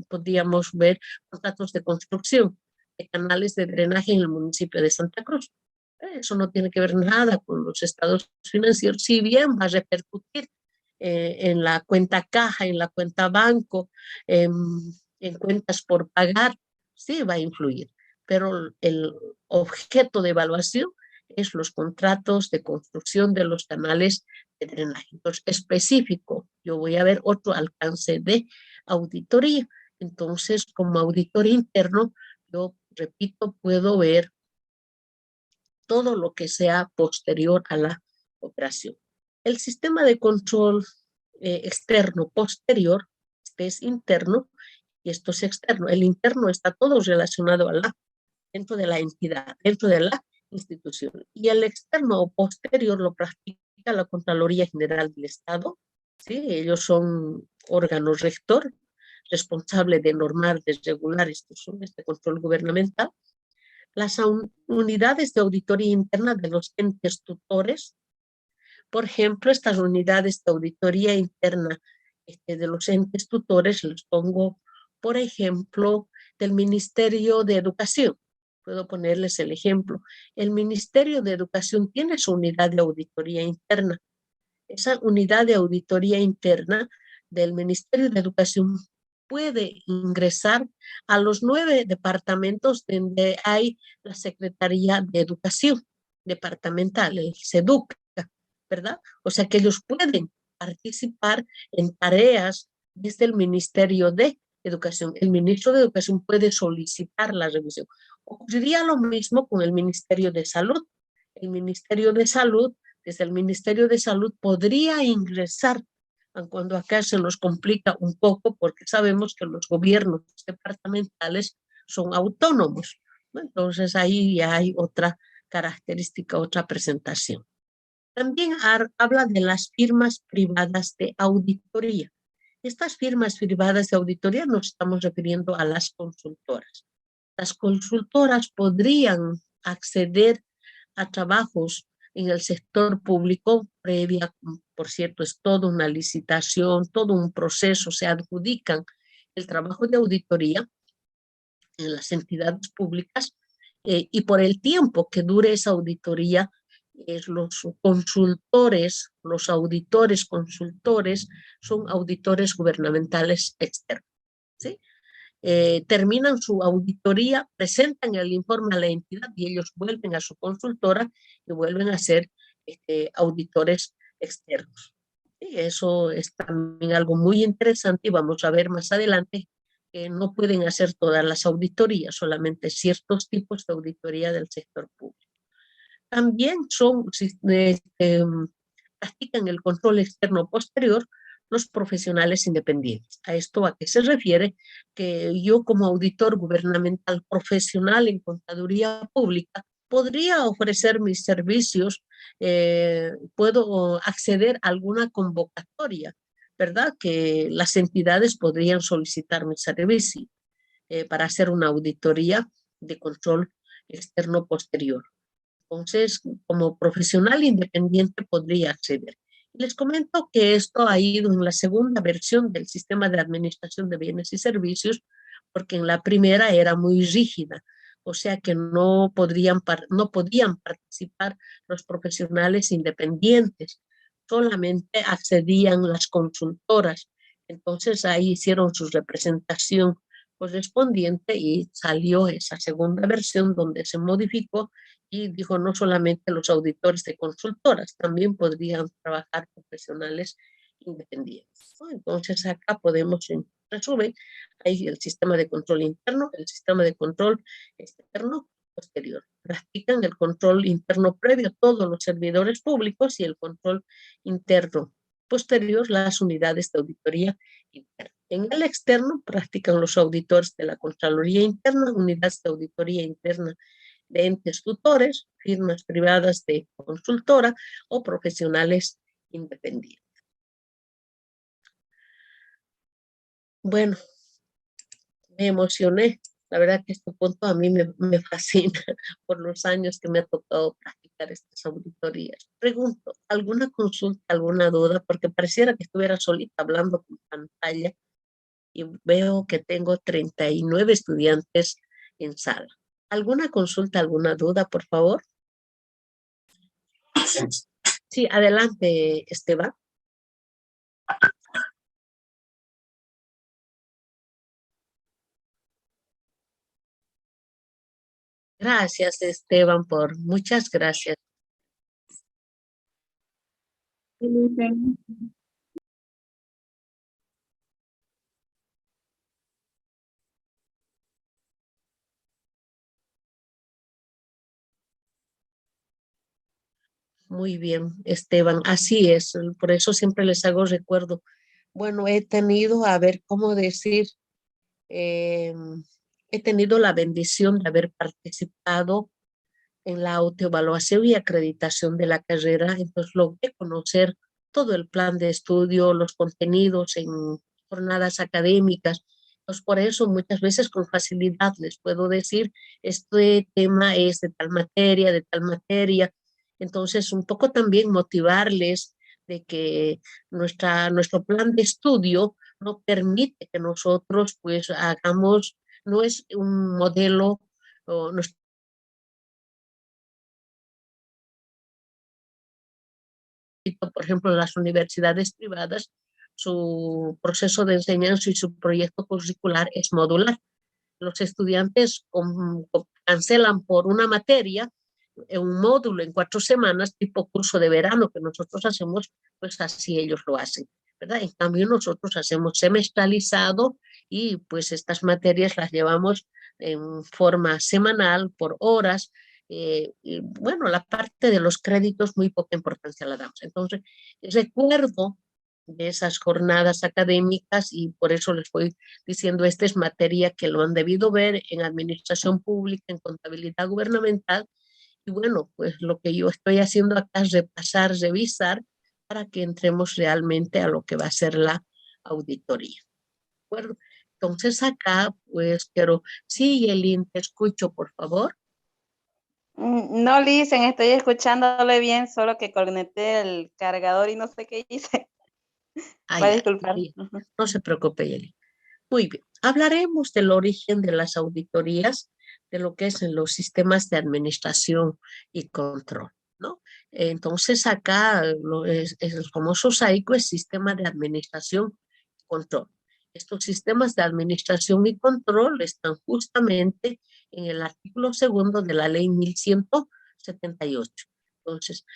podríamos ver contratos de construcción de canales de drenaje en el municipio de Santa Cruz. Eso no tiene que ver nada con los estados financieros, si bien va a repercutir en la cuenta caja, en la cuenta banco, en cuentas por pagar, sí va a influir, pero el objeto de evaluación es los contratos de construcción de los canales de drenaje. Entonces, específico, yo voy a ver otro alcance de auditoría. Entonces, como auditor interno, yo, repito, puedo ver todo lo que sea posterior a la operación. El sistema de control externo posterior, este es interno y esto es externo. El interno está todo relacionado dentro de la entidad, dentro de la institución. Y el externo o posterior lo practica la Contraloría General del Estado. ¿Sí? Ellos son órganos rector, responsable de normar, de regular este control gubernamental. Las unidades de auditoría interna de los entes tutores, por ejemplo, estas unidades de auditoría interna de los entes tutores, les pongo, por ejemplo, del Ministerio de Educación. Puedo ponerles el ejemplo. El Ministerio de Educación tiene su unidad de auditoría interna. Esa unidad de auditoría interna del Ministerio de Educación puede ingresar a los 9 departamentos donde hay la Secretaría de Educación departamental, el SEDUC, ¿verdad? O sea que ellos pueden participar en tareas desde el Ministerio de Educación. El ministro de Educación puede solicitar la revisión. Ocurriría lo mismo con el Ministerio de Salud. El Ministerio de Salud, desde el Ministerio de Salud, podría ingresar, cuando acá se nos complica un poco porque sabemos que los gobiernos departamentales son autónomos, ¿no? Entonces ahí ya hay otra característica, otra presentación. También habla de las firmas privadas de auditoría. Estas firmas privadas de auditoría nos estamos refiriendo a las consultoras. Las consultoras podrían acceder a trabajos en el sector público previa, por cierto, es toda una licitación, todo un proceso, se adjudican el trabajo de auditoría en las entidades públicas y por el tiempo que dure esa auditoría, los consultores, los auditores consultores son auditores gubernamentales externos. ¿Sí? Terminan su auditoría, presentan el informe a la entidad y ellos vuelven a su consultora y vuelven a ser auditores externos. Y eso es también algo muy interesante y vamos a ver más adelante que no pueden hacer todas las auditorías, solamente ciertos tipos de auditoría del sector público. También practican el control externo posterior los profesionales independientes. ¿A esto a qué se refiere? Que yo como auditor gubernamental profesional en contaduría pública podría ofrecer mis servicios, puedo acceder a alguna convocatoria, ¿verdad? Que las entidades podrían solicitar mi servicio para hacer una auditoría de control externo posterior. Entonces, como profesional independiente podría acceder. Les comento que esto ha ido en la segunda versión del sistema de administración de bienes y servicios, porque en la primera era muy rígida, o sea que no podían participar los profesionales independientes, solamente accedían las consultoras. Entonces ahí hicieron su representación correspondiente y salió esa segunda versión donde se modificó y dijo no solamente los auditores de consultoras, también podrían trabajar profesionales independientes, ¿no? Entonces acá podemos, en resumen, hay el sistema de control interno, el sistema de control externo posterior. Practican el control interno previo todos los servidores públicos y el control interno posterior las unidades de auditoría interna. En el externo practican los auditores de la Contraloría Interna, unidades de auditoría interna de entes tutores, firmas privadas de consultora o profesionales independientes. Bueno, me emocioné. La verdad que este punto a mí me fascina por los años que me ha tocado practicar estas auditorías. Pregunto, ¿alguna consulta, alguna duda? Porque pareciera que estuviera solita hablando con pantalla y veo que tengo 39 estudiantes en sala. ¿Alguna consulta, alguna duda, por favor? Sí, adelante, Esteban. Gracias, Esteban, muchas gracias. Muy bien, Esteban, así es, por eso siempre les hago recuerdo. Bueno, he tenido, a ver, ¿cómo decir? Eh, He tenido la bendición de haber participado en la autoevaluación y acreditación de la carrera, entonces logré conocer todo el plan de estudio, los contenidos en jornadas académicas. Pues por eso muchas veces con facilidad les puedo decir, este tema es de tal materia, de tal materia. Entonces, un poco también motivarles de que nuestro plan de estudio no permite que nosotros pues hagamos, no es un modelo, o nuestro por ejemplo, las universidades privadas, su proceso de enseñanza y su proyecto curricular es modular. Los estudiantes cancelan por una materia, un módulo en 4 semanas, tipo curso de verano que nosotros hacemos, pues así ellos lo hacen, ¿verdad? En cambio, nosotros hacemos semestralizado y pues estas materias las llevamos en forma semanal, por horas, y bueno, la parte de los créditos muy poca importancia la damos. Entonces, recuerdo de esas jornadas académicas y por eso les voy diciendo, esta es materia que lo han debido ver en administración pública, en contabilidad gubernamental, y bueno, pues lo que yo estoy haciendo acá es repasar, revisar, para que entremos realmente a lo que va a ser la auditoría. ¿De acuerdo? Entonces acá, pues, pero sí, Yelin, te escucho, por favor. No, Listen, estoy escuchándole bien, solo que conecté el cargador y no sé qué hice. Va a disculpar. No se preocupe, Yelin. Muy bien. Hablaremos del origen de las auditorías, de lo que es en los sistemas de administración y control, ¿no? Entonces acá es el famoso SAICO, es sistema de administración y control. Estos sistemas de administración y control están justamente en el artículo 2 de la ley 1178. Entonces,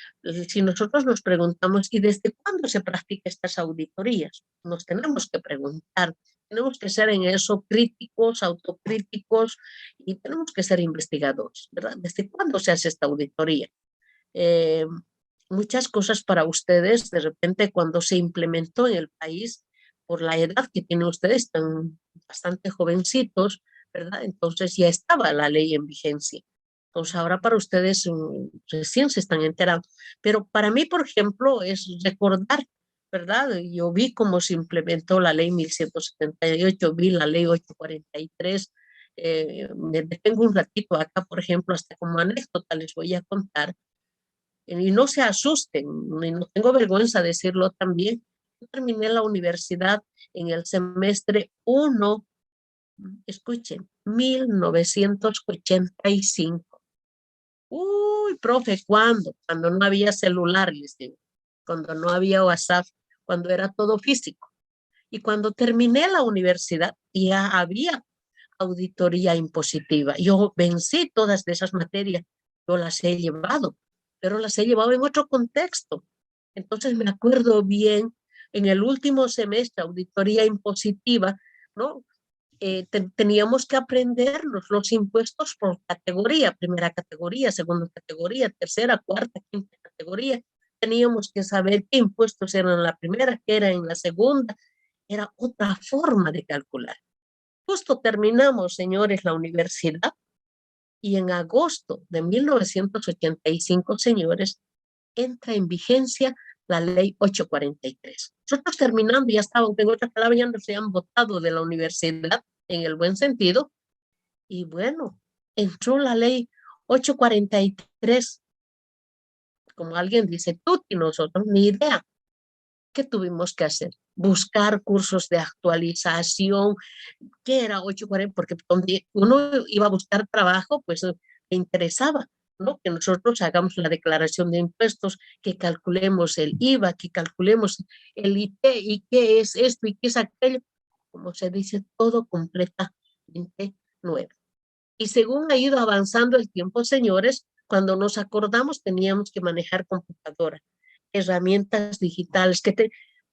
si nosotros nos preguntamos, ¿y desde cuándo se practican estas auditorías? Nos tenemos que preguntar, tenemos que ser en eso críticos, autocríticos, y tenemos que ser investigadores, ¿verdad? ¿Desde cuándo se hace esta auditoría? Muchas cosas para ustedes, de repente cuando se implementó en el país, por la edad que tienen ustedes, están bastante jovencitos, ¿verdad? Entonces ya estaba la ley en vigencia. Entonces ahora para ustedes recién se están enterando. Pero para mí, por ejemplo, es recordar, ¿verdad? Yo vi cómo se implementó la ley 1178, vi la ley 843. Me detengo un ratito acá, por ejemplo, hasta como anécdota les voy a contar. Y no se asusten, y no tengo vergüenza de decirlo también. Yo terminé la universidad en el semestre 1, escuchen, 1985. Uy, profe, ¿cuándo? Cuando no había celular, les digo, cuando no había WhatsApp, cuando era todo físico. Y cuando terminé la universidad, ya había auditoría impositiva. Yo vencí todas esas materias, yo las he llevado, pero las he llevado en otro contexto. Entonces me acuerdo bien, en el último semestre, auditoría impositiva, ¿no? Teníamos que aprendernos los impuestos por categoría, primera categoría, segunda categoría, tercera, cuarta, quinta categoría. Teníamos que saber qué impuestos eran en la primera, qué era en la segunda. Era otra forma de calcular. Justo terminamos, señores, la universidad y en agosto de 1985, señores, entra en vigencia la ley 843. Nosotros terminando ya estaban, en otras palabras, ya no se han votado de la universidad en el buen sentido. Y bueno, entró la ley 843. Como alguien dice, tú y nosotros, ni idea. ¿Qué tuvimos que hacer? Buscar cursos de actualización. ¿Qué era 840? Porque donde uno iba a buscar trabajo, pues le interesaba, ¿no? Que nosotros hagamos la declaración de impuestos, que calculemos el IVA, que calculemos el IT, y qué es esto y qué es aquello. Como se dice, todo completamente nuevo. Y según ha ido avanzando el tiempo, señores, cuando nos acordamos teníamos que manejar computadora, herramientas digitales,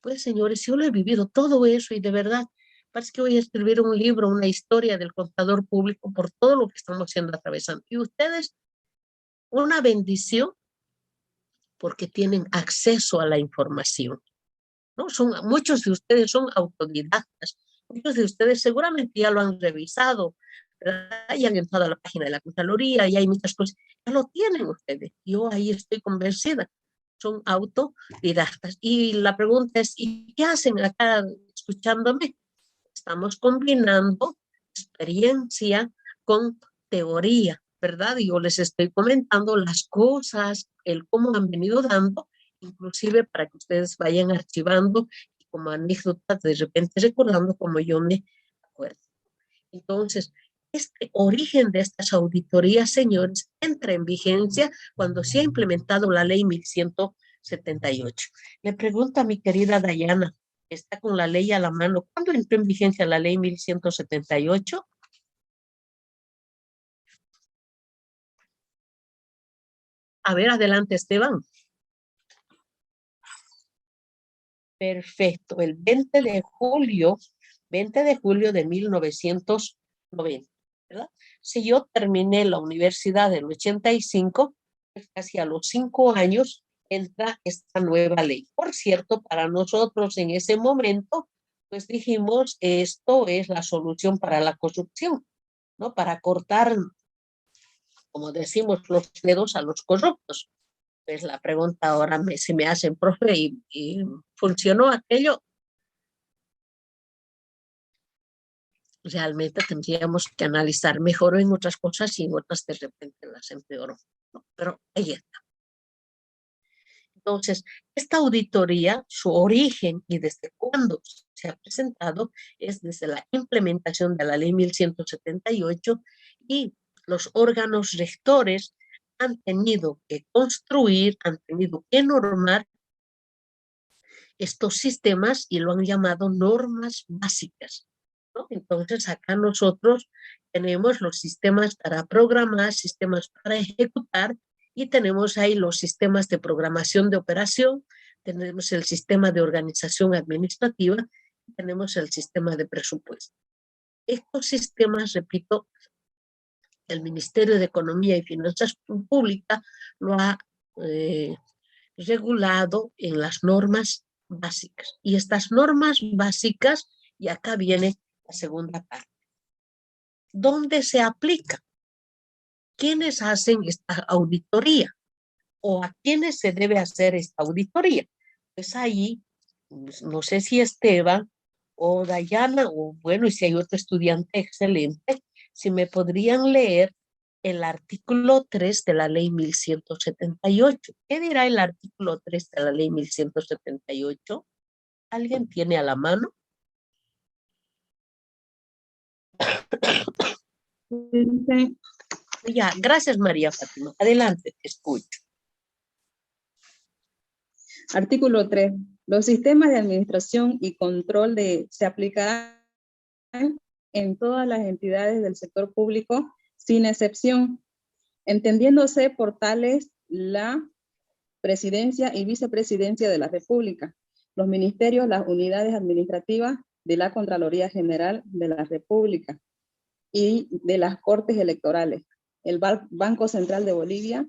pues señores, yo lo he vivido todo eso y de verdad, parece que voy a escribir un libro, una historia del contador público por todo lo que estamos siendo atravesando. Y ustedes, una bendición porque tienen acceso a la información, ¿no? Muchos de ustedes son autodidactas, muchos de ustedes seguramente ya lo han revisado, ¿verdad? Y han entrado a la página de la Contraloría y hay muchas cosas, ya lo tienen ustedes. Yo ahí estoy convencida. Son autodidactas. Y la pregunta es, ¿y qué hacen acá escuchándome? Estamos combinando experiencia con teoría, ¿verdad? Y yo les estoy comentando las cosas, el cómo han venido dando, inclusive para que ustedes vayan archivando y como anécdotas de repente recordando como yo me acuerdo. Entonces, este origen de estas auditorías, señores, entra en vigencia cuando se ha implementado la ley 1178. Le pregunto a mi querida Dayana, que está con la ley a la mano, ¿cuándo entró en vigencia la ley 1178? A ver, adelante, Esteban. Perfecto, el 20 de julio de 1990, ¿verdad? Si yo terminé la universidad en el 85, pues casi a los 5 años entra esta nueva ley. Por cierto, para nosotros en ese momento, pues dijimos, esto es la solución para la corrupción, ¿no? Para cortar, como decimos, los dedos a los corruptos. Pues la pregunta ahora se me hace, profe, ¿y funcionó aquello? Realmente tendríamos que analizar. Mejoró en otras cosas y en otras de repente las empeoró, ¿no? Pero ahí está. Entonces, esta auditoría, su origen y desde cuándo se ha presentado es desde la implementación de la ley 1178 y los órganos rectores han tenido que construir, han tenido que normar estos sistemas y lo han llamado normas básicas, ¿no? Entonces acá nosotros tenemos los sistemas para programar, sistemas para ejecutar Y tenemos ahí los sistemas de programación de operación, tenemos el sistema de organización administrativa, tenemos el sistema de presupuesto. Estos sistemas, repito, el Ministerio de Economía y Finanzas Públicas lo ha regulado en las normas básicas. Y estas normas básicas, y acá viene la segunda parte, ¿dónde se aplica? ¿Quiénes hacen esta auditoría? ¿O a quiénes se debe hacer esta auditoría? Pues ahí, no sé si Esteban o Dayana, o bueno, y si hay otro estudiante excelente, si me podrían leer el artículo 3 de la ley 1178. ¿Qué dirá el artículo 3 de la ley 1178? ¿Alguien tiene a la mano? Ya, gracias María Fátima. Adelante, te escucho. Artículo 3. Los sistemas de administración y control se aplicarán en todas las entidades del sector público, sin excepción, entendiéndose por tales la presidencia y vicepresidencia de la República, los ministerios, las unidades administrativas de la Contraloría General de la República y de las Cortes Electorales, el Banco Central de Bolivia,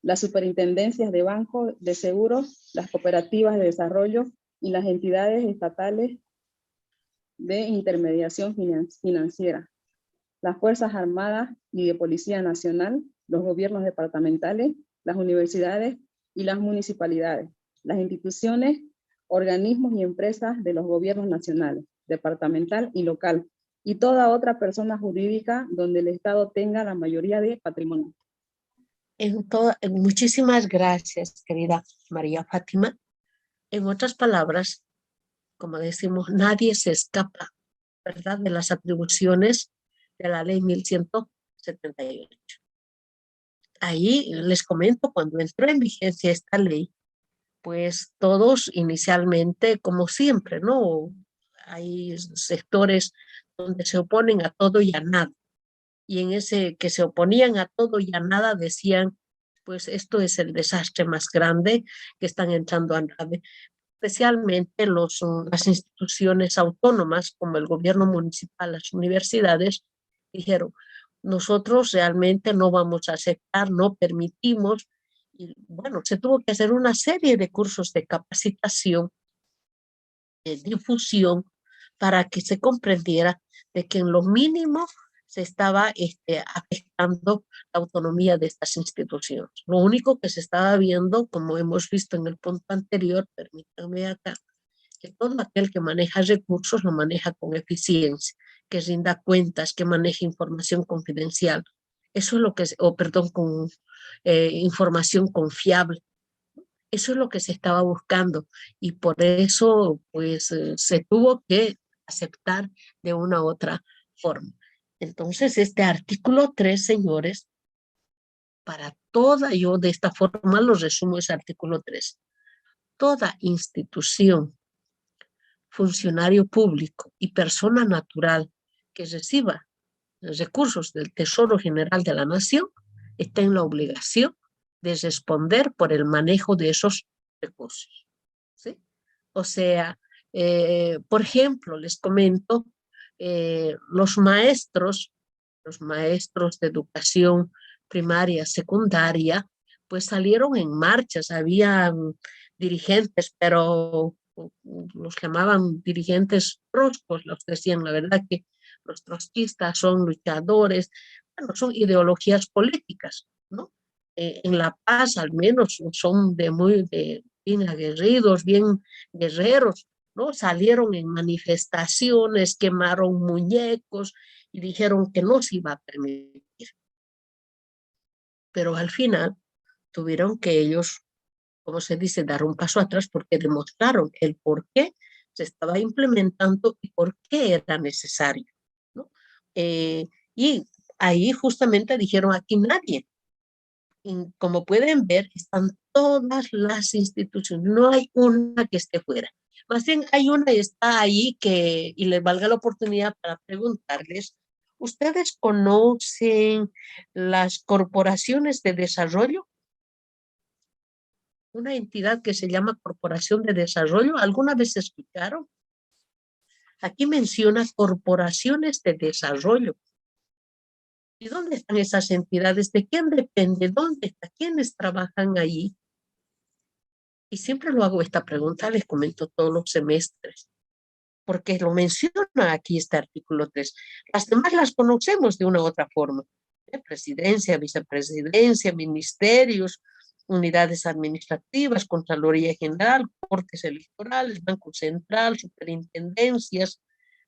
las superintendencias de bancos, de seguros, las cooperativas de desarrollo y las entidades estatales de intermediación financiera, las Fuerzas Armadas y de Policía Nacional, los gobiernos departamentales, las universidades y las municipalidades, las instituciones, organismos y empresas de los gobiernos nacionales, departamental y local, y toda otra persona jurídica donde el Estado tenga la mayoría de patrimonio. Muchísimas gracias, querida María Fátima. En otras palabras, como decimos, nadie se escapa, ¿verdad?, de las atribuciones de la ley 1178. Ahí les comento, cuando entró en vigencia esta ley, pues todos inicialmente, como siempre, ¿no? Hay sectores donde se oponen a todo y a nada. Y en ese que se oponían a todo y a nada decían, pues esto es el desastre más grande que están entrando a nave. Especialmente las instituciones autónomas como el gobierno municipal, las universidades, dijeron, nosotros realmente no vamos a aceptar, no permitimos. Y bueno, se tuvo que hacer una serie de cursos de capacitación, de difusión, para que se comprendiera de que en lo mínimo se estaba afectando la autonomía de estas instituciones. Lo único que se estaba viendo, como hemos visto en el punto anterior, permítanme acá, que todo aquel que maneja recursos lo maneja con eficiencia, que rinda cuentas, que maneje información confidencial. Eso es lo que, con información confiable. Eso es lo que se estaba buscando y por eso pues se tuvo que aceptar de una u otra forma. Entonces este artículo 3, señores, para toda, yo de esta forma lo resumo, ese artículo 3, toda institución, funcionario público y persona natural que reciba recursos del Tesoro General de la Nación está en la obligación de responder por el manejo de esos recursos, ¿sí? O sea, por ejemplo, les comento, los maestros de educación primaria, secundaria, pues salieron en marchas, habían dirigentes, pero los llamaban dirigentes trotskos, los decían, la verdad que los trotskistas son luchadores, bueno, son ideologías políticas, ¿no? En La Paz al menos son bien aguerridos, bien guerreros, ¿no? Salieron en manifestaciones, quemaron muñecos y dijeron que no se iba a permitir. Pero al final tuvieron que ellos, como se dice, dar un paso atrás porque demostraron el por qué se estaba implementando y por qué era necesario, ¿no? Y ahí justamente dijeron, aquí nadie. Y como pueden ver, están todas las instituciones, no hay una que esté fuera. Más bien hay una que está ahí y les valga la oportunidad para preguntarles, ¿Ustedes conocen las corporaciones de desarrollo? Una entidad que se llama Corporación de Desarrollo. ¿Alguna vez escucharon? Aquí menciona corporaciones de desarrollo. ¿Y dónde están esas entidades? ¿De quién depende? ¿Dónde está? ¿Quiénes trabajan ahí? Y siempre lo hago esta pregunta, les comento todos los semestres, porque lo menciona aquí este artículo 3. Las demás las conocemos de una u otra forma. Presidencia, vicepresidencia, ministerios, unidades administrativas, Contraloría General, Cortes Electorales, Banco Central, superintendencias,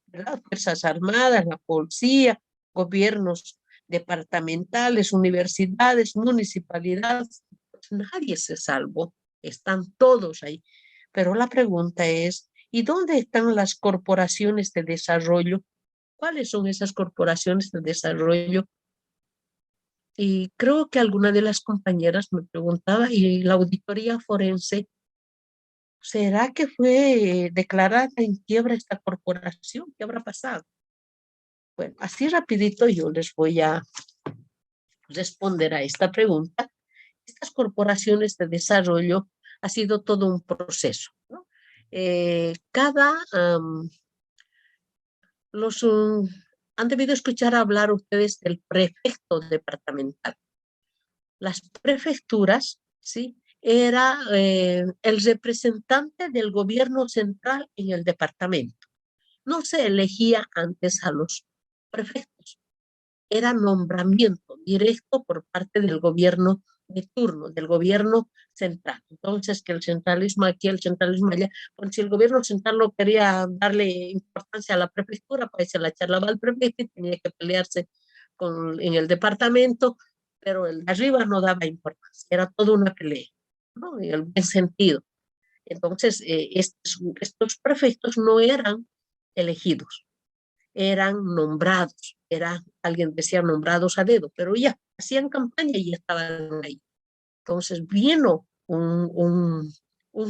¿verdad? Fuerzas Armadas, la policía, gobiernos departamentales, universidades, municipalidades. Pues nadie se salvó, están todos ahí. Pero la pregunta es, ¿y dónde están las corporaciones de desarrollo? ¿Cuáles son esas corporaciones de desarrollo? Y creo que alguna de las compañeras me preguntaba, ¿y la auditoría forense? ¿Será que fue declarada en quiebra esta corporación? ¿Qué habrá pasado? Bueno, así rapidito yo les voy a responder a esta pregunta. Estas corporaciones de desarrollo ha sido todo un proceso, ¿no? Han debido escuchar hablar ustedes del prefecto departamental. Las prefecturas, ¿sí? Era el representante del gobierno central en el departamento. No se elegía antes a los prefectos. Era nombramiento directo por parte del gobierno de turno, del gobierno central. Entonces, que el centralismo aquí, el centralismo allá, pues si el gobierno central no quería darle importancia a la prefectura, pues se la charlaba al prefecto y tenía que pelearse en el departamento, pero el de arriba no daba importancia, era toda una pelea, ¿no? En el buen sentido. Entonces, estos prefectos no eran elegidos, eran nombrados, alguien decía nombrados a dedo, pero ya hacían campaña y ya estaban ahí. Entonces vino un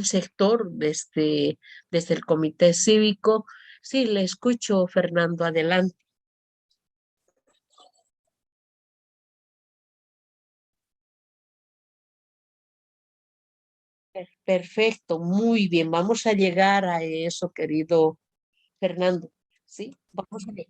sector desde el comité cívico. Sí, le escucho, Fernando, adelante. Perfecto, muy bien. Vamos a llegar a eso, querido Fernando. Sí, vamos a ver.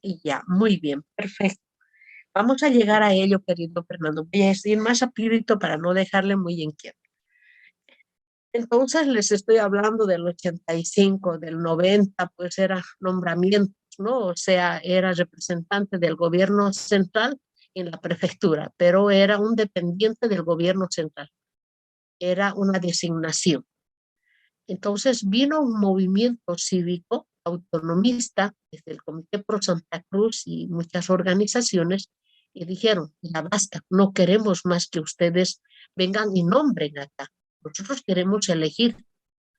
Y ya, muy bien, perfecto. Vamos a llegar a ello, querido Fernando. Voy a decir más rapidito para no dejarle muy inquieto. Entonces les estoy hablando del 85, del 90, pues era nombramientos, ¿no? O sea, era representante del gobierno central en la prefectura, pero era un dependiente del gobierno central. Era una designación. Entonces vino un movimiento cívico autonomista desde el Comité Pro Santa Cruz y muchas organizaciones y dijeron, ya basta, no queremos más que ustedes vengan y nombren acá. Nosotros queremos elegir,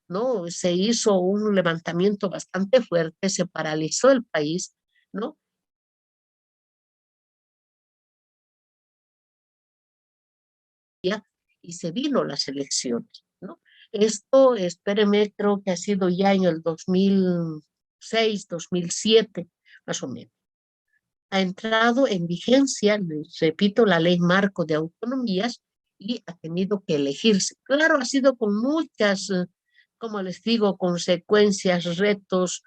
¿no? Se hizo un levantamiento bastante fuerte, se paralizó el país, ¿no? Y se vino las elecciones, ¿no? Esto, espéreme, creo que ha sido ya en el 2006, 2007, más o menos. Ha entrado en vigencia, les repito, la ley marco de autonomías y ha tenido que elegirse. Claro, ha sido con muchas, como les digo, consecuencias, retos,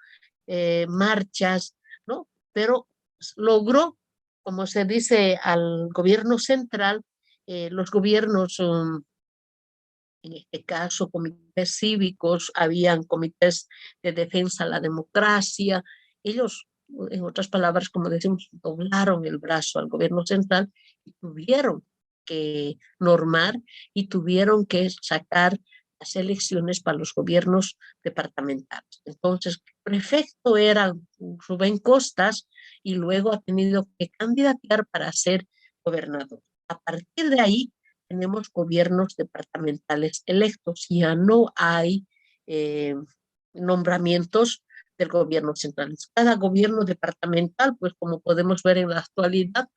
marchas, ¿no? Pero logró, como se dice al gobierno central, los gobiernos, en este caso comités cívicos, habían comités de defensa a la democracia, ellos, en otras palabras, como decimos, doblaron el brazo al gobierno central y tuvieron que normar y tuvieron que sacar las elecciones para los gobiernos departamentales. Entonces, el prefecto era Rubén Costas y luego ha tenido que candidatear para ser gobernador. A partir de ahí, tenemos gobiernos departamentales electos, ya no hay nombramientos del gobierno central. Cada gobierno departamental, pues como podemos ver en la actualidad,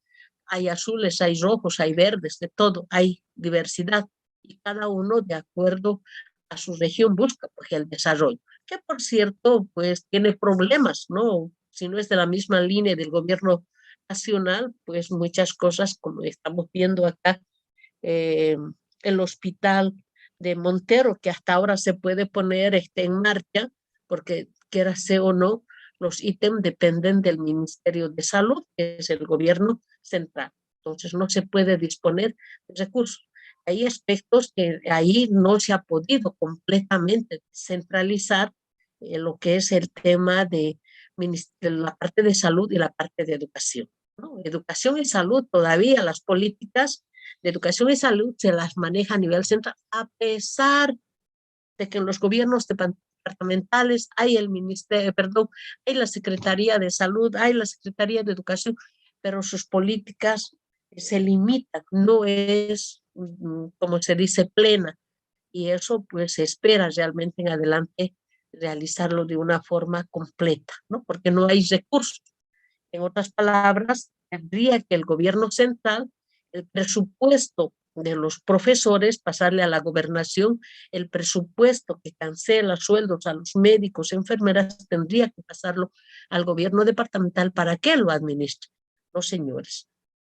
hay azules, hay rojos, hay verdes, de todo, hay diversidad. Y cada uno de acuerdo a su región busca pues, el desarrollo. Que por cierto, pues tiene problemas, ¿no? Si no es de la misma línea del gobierno nacional, pues muchas cosas, como estamos viendo acá, el hospital de Montero, que hasta ahora se puede poner en marcha, porque quiera sea o no, los ítems dependen del Ministerio de Salud, que es el gobierno central. Entonces no se puede disponer de recursos. Hay aspectos que ahí no se ha podido completamente centralizar lo que es el tema de la parte de salud y la parte de educación, ¿no? Educación y salud, todavía las políticas de educación y salud se las maneja a nivel central, a pesar de que en los gobiernos departamentales hay el ministerio, perdón, hay la Secretaría de Salud, hay la Secretaría de Educación, pero sus políticas se limitan, no es, como se dice, plena, y eso pues se espera realmente en adelante realizarlo de una forma completa, ¿no? Porque no hay recursos. En otras palabras, tendría que el gobierno central, el presupuesto de los profesores, pasarle a la gobernación, el presupuesto que cancela sueldos a los médicos, enfermeras, tendría que pasarlo al gobierno departamental para que lo administre. No, señores,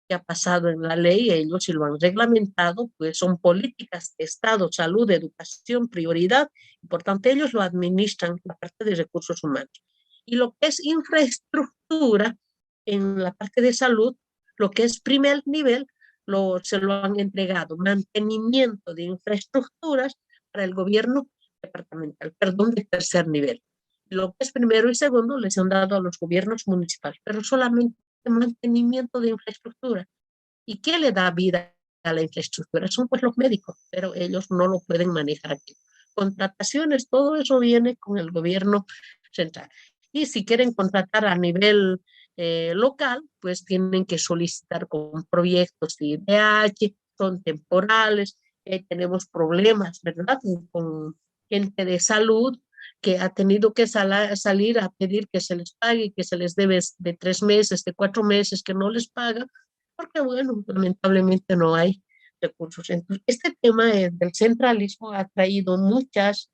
que ha pasado en la ley, ellos si lo han reglamentado, pues son políticas de Estado, salud, educación, prioridad, y por tanto ellos lo administran, la parte de recursos humanos. Y lo que es infraestructura, en la parte de salud, lo que es primer nivel, se lo han entregado, mantenimiento de infraestructuras para el gobierno departamental, perdón, de tercer nivel. Lo que es primero y segundo les han dado a los gobiernos municipales, pero solamente mantenimiento de infraestructura. ¿Y qué le da vida a la infraestructura? Son pues los médicos, pero ellos no lo pueden manejar aquí. Contrataciones, todo eso viene con el gobierno central. Y si quieren contratar a nivel local, pues tienen que solicitar con proyectos de IDH, son temporales, tenemos problemas, ¿verdad? Con gente de salud que ha tenido que salir a pedir que se les pague, que se les debe de 3 meses, de 4 meses, que no les pagan, porque bueno, lamentablemente no hay recursos. Entonces, este tema del centralismo ha traído muchas,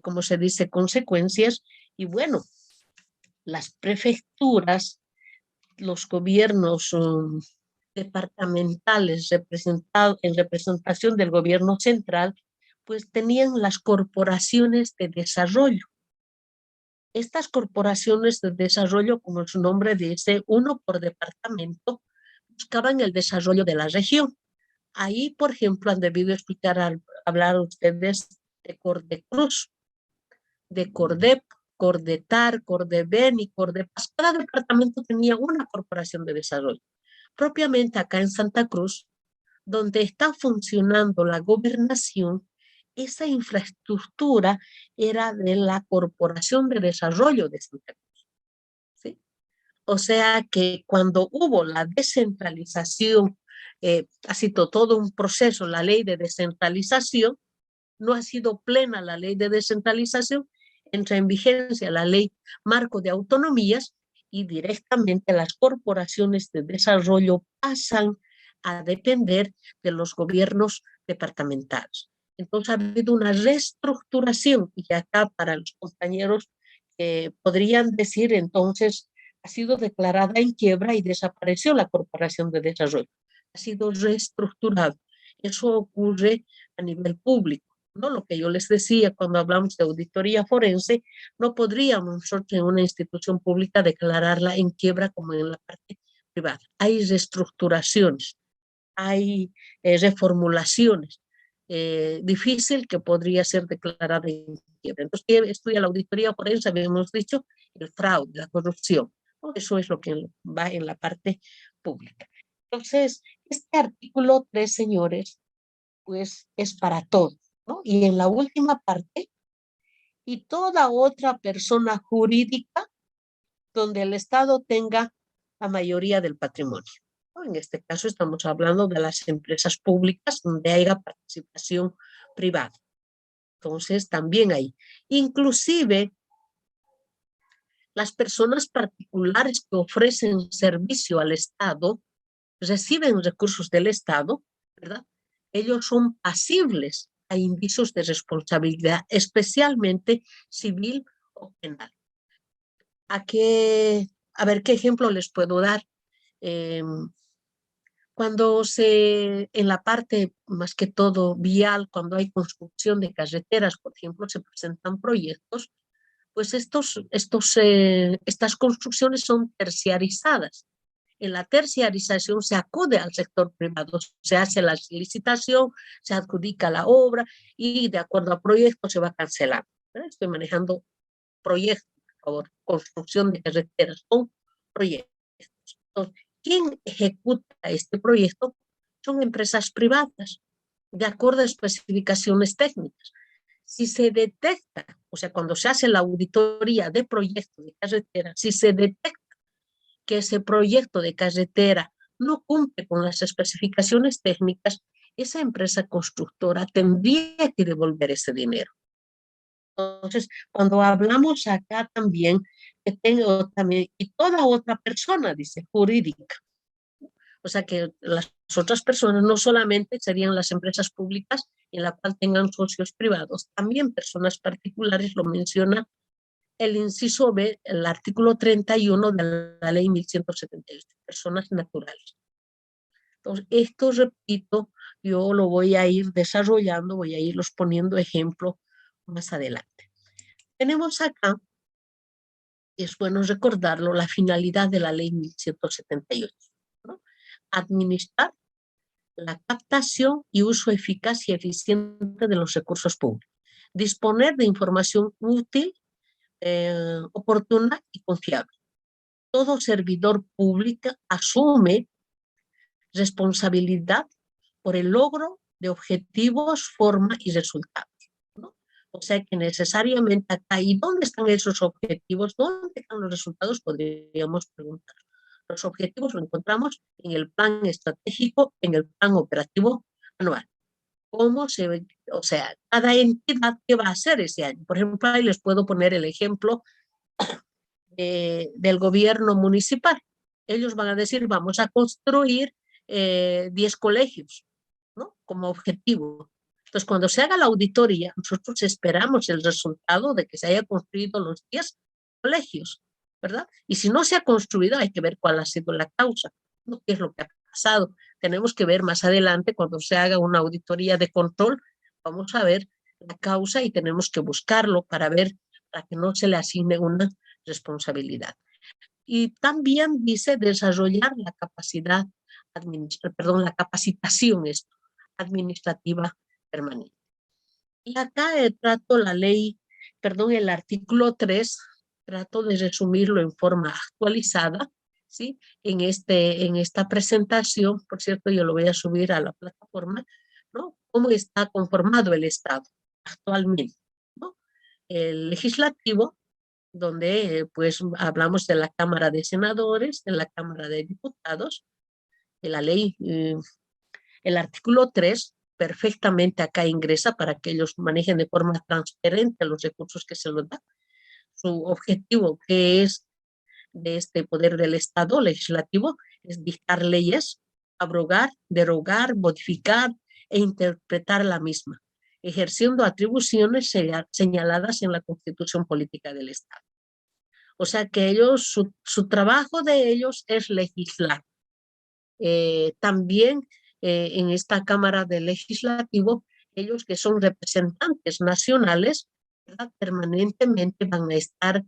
como se dice, consecuencias, y bueno, las prefecturas, los gobiernos departamentales en representación del gobierno central, pues tenían las corporaciones de desarrollo. Estas corporaciones de desarrollo, como su nombre dice, uno por departamento, buscaban el desarrollo de la región. Ahí, por ejemplo, han debido escuchar hablar ustedes de Cordecruz, de Cordep, Cordetar, Cordeben y Cordepas. Cada departamento tenía una corporación de desarrollo. Propiamente acá en Santa Cruz, donde está funcionando la gobernación, esa infraestructura era de la Corporación de Desarrollo de Santa Cruz, ¿sí? O sea que cuando hubo la descentralización, ha sido todo un proceso, la ley de descentralización, no ha sido plena la ley de descentralización, entra en vigencia la ley marco de autonomías y directamente las corporaciones de desarrollo pasan a depender de los gobiernos departamentales. Entonces ha habido una reestructuración y acá para los compañeros podrían decir entonces ha sido declarada en quiebra y desapareció la Corporación de Desarrollo. Ha sido reestructurado. Eso ocurre a nivel público, ¿no? Lo que yo les decía cuando hablamos de auditoría forense, no podríamos nosotros en una institución pública declararla en quiebra como en la parte privada. Hay reestructuraciones, hay reformulaciones. Difícil que podría ser declarada en quiebra. Entonces, ¿qué estudia la auditoría forense? Habíamos dicho el fraude, la corrupción. ¿No? Eso es lo que va en la parte pública. Entonces, este artículo 3, señores, pues es para todos, ¿no? Y en la última parte, y toda otra persona jurídica donde el Estado tenga la mayoría del patrimonio, ¿no? En este caso estamos hablando de las empresas públicas donde haya participación privada. Entonces también hay. Inclusive las personas particulares que ofrecen servicio al Estado, reciben recursos del Estado, ¿verdad? Ellos son pasibles a indicios de responsabilidad, especialmente civil o penal. A ver qué ejemplo les puedo dar. Cuando en la parte más que todo vial, cuando hay construcción de carreteras, por ejemplo, se presentan proyectos, pues estas construcciones son terciarizadas. En la terciarización se acude al sector privado, se hace la licitación, se adjudica la obra y de acuerdo al proyecto se va cancelando. Estoy manejando proyectos, por favor, construcción de carreteras con proyectos. Entonces, ¿quién ejecuta este proyecto? Son empresas privadas, de acuerdo a especificaciones técnicas. Si se detecta, o sea, cuando se hace la auditoría de proyectos de carretera, si se detecta que ese proyecto de carretera no cumple con las especificaciones técnicas, esa empresa constructora tendría que devolver ese dinero. Entonces, cuando hablamos acá también, que tengo también, y toda otra persona, dice, jurídica. O sea que las otras personas no solamente serían las empresas públicas en la cual tengan socios privados, también personas particulares, lo menciona el inciso B, el artículo 31 de la ley 1178, personas naturales. Entonces, esto, repito, yo lo voy a ir desarrollando, voy a irlos poniendo ejemplo más adelante. Tenemos acá, y es bueno recordarlo, la finalidad de la ley 1178, ¿no? Administrar la captación y uso eficaz y eficiente de los recursos públicos. Disponer de información útil, oportuna y confiable. Todo servidor público asume responsabilidad por el logro de objetivos, forma y resultados, ¿no? O sea que necesariamente acá, ¿y dónde están esos objetivos? ¿Dónde están los resultados? Podríamos preguntar. Los objetivos los encontramos en el plan estratégico, en el plan operativo anual. ¿Cómo se ve? O sea, cada entidad, ¿qué va a hacer ese año? Por ejemplo, ahí les puedo poner el ejemplo del gobierno municipal. Ellos van a decir, vamos a construir 10 colegios, ¿no? Como objetivo. Entonces, cuando se haga la auditoría, nosotros esperamos el resultado de que se haya construido los 10 colegios, ¿verdad? Y si no se ha construido, hay que ver cuál ha sido la causa, ¿no? ¿Qué es lo que ha pasado? Tenemos que ver más adelante, cuando se haga una auditoría de control, vamos a ver la causa y tenemos que buscarlo para ver, para que no se le asigne una responsabilidad. Y también dice desarrollar la capacidad la capacitación administrativa permanente. Y acá trato la ley, el artículo 3, trato de resumirlo en forma actualizada, ¿sí? En esta presentación, por cierto, yo lo voy a subir a la plataforma, ¿no? ¿Cómo está conformado el Estado actualmente, ¿no? El legislativo, donde pues hablamos de la Cámara de Senadores, de la Cámara de Diputados, de la ley, el artículo 3 perfectamente acá ingresa para que ellos manejen de forma transparente los recursos que se les da. Su objetivo, que es de este poder del Estado legislativo, es dictar leyes, abrogar, derogar, modificar e interpretar la misma, ejerciendo atribuciones señaladas en la Constitución Política del Estado. O sea que ellos, su trabajo de ellos es legislar. También en esta Cámara de Legislativo, ellos que son representantes nacionales, ¿verdad? Permanentemente van a estar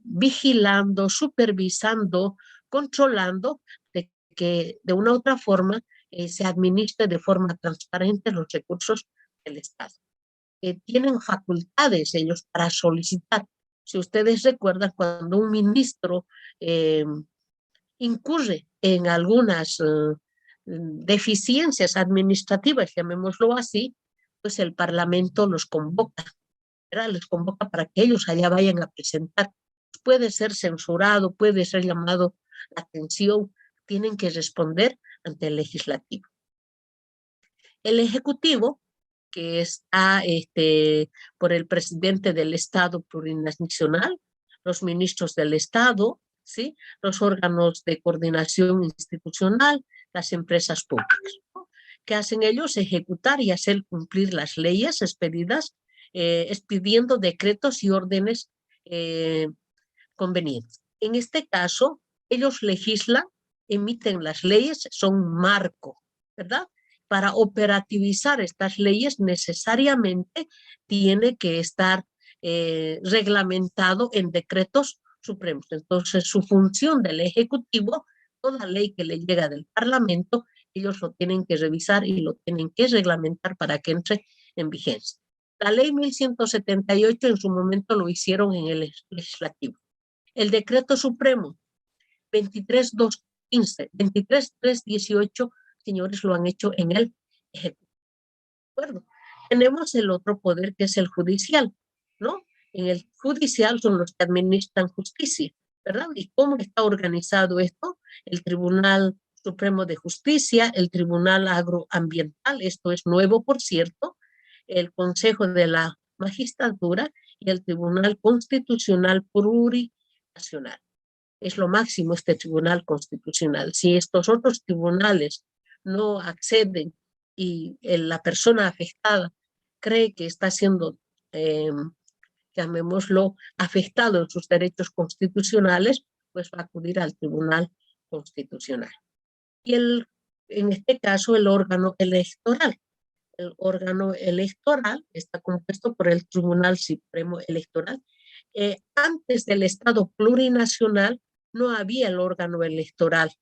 vigilando, supervisando, controlando de que de una u otra forma se administre de forma transparente los recursos del Estado. Tienen facultades ellos para solicitar. Si ustedes recuerdan, cuando un ministro incurre en algunas deficiencias administrativas, llamémoslo así, pues el Parlamento los convoca, ¿verdad? Les convoca para que ellos allá vayan a presentar. Puede ser censurado, puede ser llamado la atención, tienen que responder ante el legislativo. El ejecutivo, que está por el presidente del Estado plurinacional, los ministros del Estado, ¿sí? Los órganos de coordinación institucional, las empresas públicas, ¿no? ¿Qué hacen ellos? Ejecutar y hacer cumplir las leyes expedidas, expidiendo decretos y órdenes convenientes. En este caso, ellos legislan, emiten las leyes, son marco, ¿verdad? Para operativizar estas leyes necesariamente tiene que estar reglamentado en decretos supremos. Entonces, su función del Ejecutivo, toda ley que le llega del Parlamento, ellos lo tienen que revisar y lo tienen que reglamentar para que entre en vigencia. La ley 1178 en su momento lo hicieron en el legislativo. El decreto supremo 23.215, 23.318, señores, lo han hecho en el Ejecutivo. ¿De acuerdo? Tenemos el otro poder que es el judicial, ¿no? En el judicial son los que administran justicia, ¿verdad? ¿Y cómo está organizado esto? El Tribunal Supremo de Justicia, el Tribunal Agroambiental, esto es nuevo, por cierto, el Consejo de la Magistratura y el Tribunal Constitucional Plurinacional. Es lo máximo este Tribunal Constitucional. Si estos otros tribunales no acceden y la persona afectada cree que está siendo, llamémoslo, afectado en sus derechos constitucionales, pues va a acudir al Tribunal Constitucional. Y en este caso el órgano electoral. El órgano electoral está compuesto por el Tribunal Supremo Electoral. Antes del Estado plurinacional no había el órgano electoral,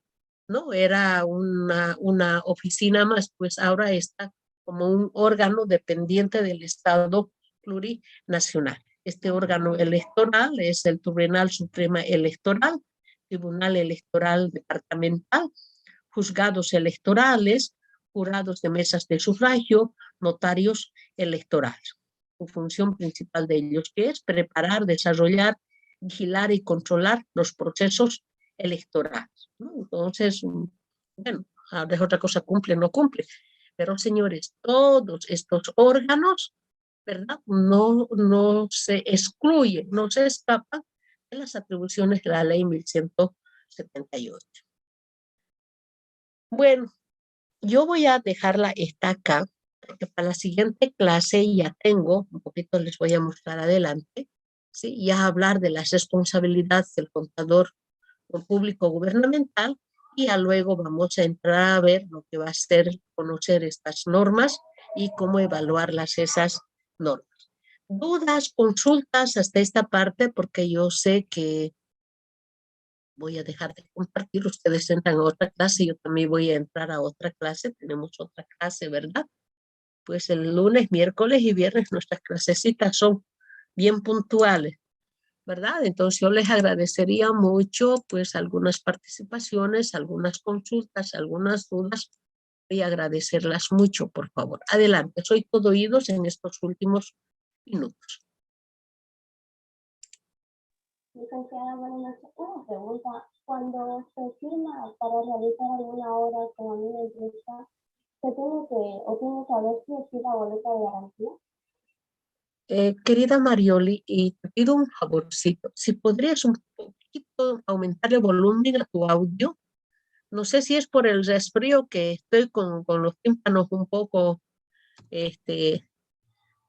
¿no? Era una oficina más, pues ahora está como un órgano dependiente del Estado plurinacional. Este órgano electoral es el Tribunal Supremo Electoral, Tribunal Electoral Departamental, juzgados electorales, jurados de mesas de sufragio, notarios electorales. Su función principal de ellos, que es preparar, desarrollar, vigilar y controlar los procesos electorales, ¿no? Entonces, bueno, ahora es otra cosa, cumple o no cumple. Pero, señores, todos estos órganos, ¿verdad? No se excluyen, no se escapan de las atribuciones de la ley 1178. Bueno, yo voy a dejarla esta acá, porque para la siguiente clase ya tengo, un poquito les voy a mostrar adelante, ¿sí? Ya hablar de las responsabilidades del contador público gubernamental, y ya luego vamos a entrar a ver lo que va a ser conocer estas normas y cómo evaluarlas esas normas. Dudas, consultas hasta esta parte, porque yo sé que voy a dejar de compartir, ustedes entran a otra clase, yo también voy a entrar a otra clase, tenemos otra clase, ¿verdad? Pues el lunes, miércoles y viernes nuestras clasecitas son bien puntuales, ¿verdad? Entonces yo les agradecería mucho pues algunas participaciones, algunas consultas, algunas dudas, voy a agradecerlas mucho, por favor. Adelante, soy todo oídos en estos últimos minutos. Licenciada, buenas noches. Una pregunta. Cuando se firma para realizar alguna obra con alguna empresa, ¿se tiene que haber sí la boleta de garantía? Querida Marioli, y te pido un favorcito, si podrías un poquito aumentar el volumen a tu audio. No sé si es por el resfrío que estoy con los tímpanos un poco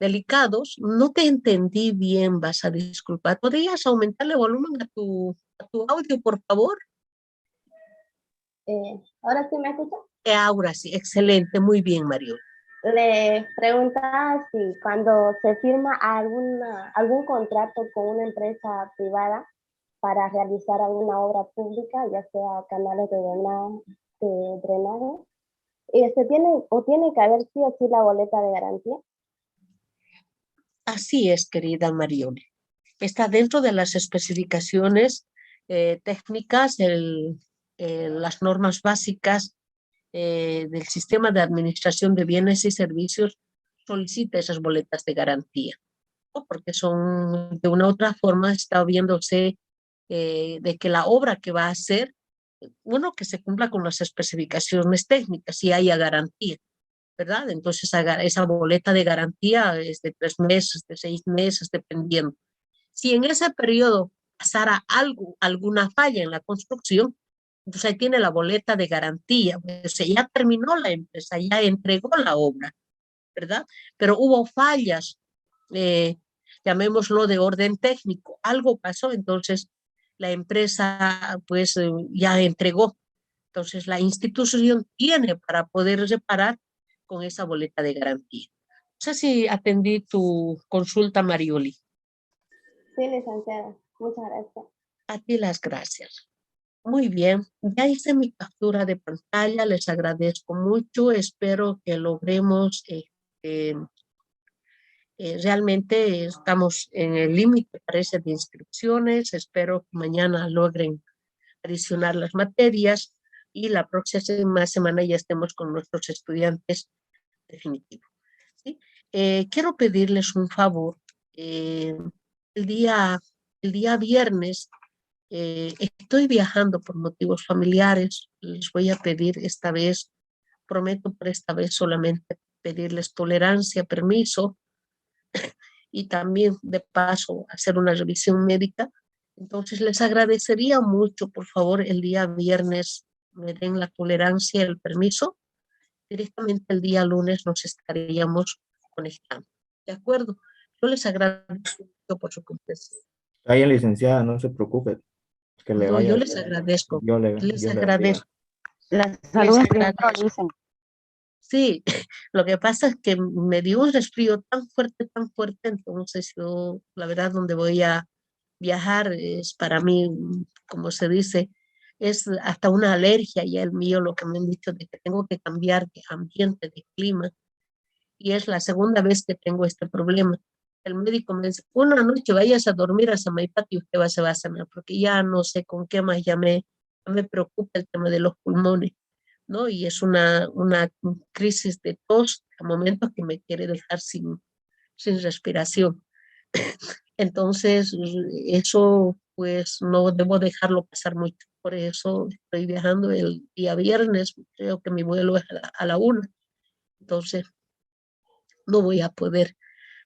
delicados. No te entendí bien, vas a disculpar. ¿Podrías aumentarle volumen a tu audio, por favor? ¿Ahora sí me escucha? Ahora sí, excelente, muy bien, Mario. Le preguntaba si cuando se firma algún contrato con una empresa privada para realizar alguna obra pública, ya sea canales de drenaje, tiene que haber sí o sí la boleta de garantía. Así es, querida Marione. Está dentro de las especificaciones técnicas, las normas básicas del sistema de administración de bienes y servicios, solicita esas boletas de garantía, ¿no? Porque son, de una u otra forma, está viéndose de que la obra que va a hacer, uno, que se cumpla con las especificaciones técnicas y haya garantía, ¿verdad? Entonces esa boleta de garantía es de 3 meses, de 6 meses, dependiendo. Si en ese periodo pasara algo, alguna falla en la construcción, entonces ahí tiene la boleta de garantía. O sea, ya terminó la empresa, ya entregó la obra, ¿verdad? Pero hubo fallas, llamémoslo de orden técnico, algo pasó, entonces la empresa pues ya entregó. Entonces la institución tiene para poder reparar con esa boleta de garantía. No sé si atendí tu consulta, Marioli. Sí, licenciada. Muchas gracias. A ti las gracias. Muy bien, ya hice mi captura de pantalla, les agradezco mucho, espero que logremos, realmente estamos en el límite, parece, de inscripciones, espero que mañana logren adicionar las materias y la próxima semana ya estemos con nuestros estudiantes definitivos. ¿Sí? Quiero pedirles un favor, el día viernes, estoy viajando por motivos familiares, les voy a pedir esta vez, prometo por esta vez solamente pedirles tolerancia, permiso y también de paso hacer una revisión médica. Entonces les agradecería mucho, por favor, el día viernes me den la tolerancia, el permiso. Directamente el día lunes nos estaríamos conectando. ¿De acuerdo? Yo les agradezco mucho por su comprensión. Está bien, licenciada, no se preocupe. Que le No, vaya yo les bien. agradezco. Dios le agradezco. La salud salud primero, dicen. Sí, lo que pasa es que me dio un resfrío tan fuerte, entonces yo, la verdad, donde voy a viajar es para mí, como se dice, es hasta una alergia ya el mío, lo que me han dicho de que tengo que cambiar de ambiente, de clima, y es la segunda vez que tengo este problema. El médico me dice, una noche vayas a dormir a Samaipata y usted se va a sanar, porque ya no sé con qué más, ya me preocupa el tema de los pulmones, ¿no? Y es una crisis de tos a momentos que me quiere dejar sin respiración. Entonces, eso pues no debo dejarlo pasar mucho. Por eso estoy viajando el día viernes, creo que mi vuelo es a la 1. Entonces, no voy a poder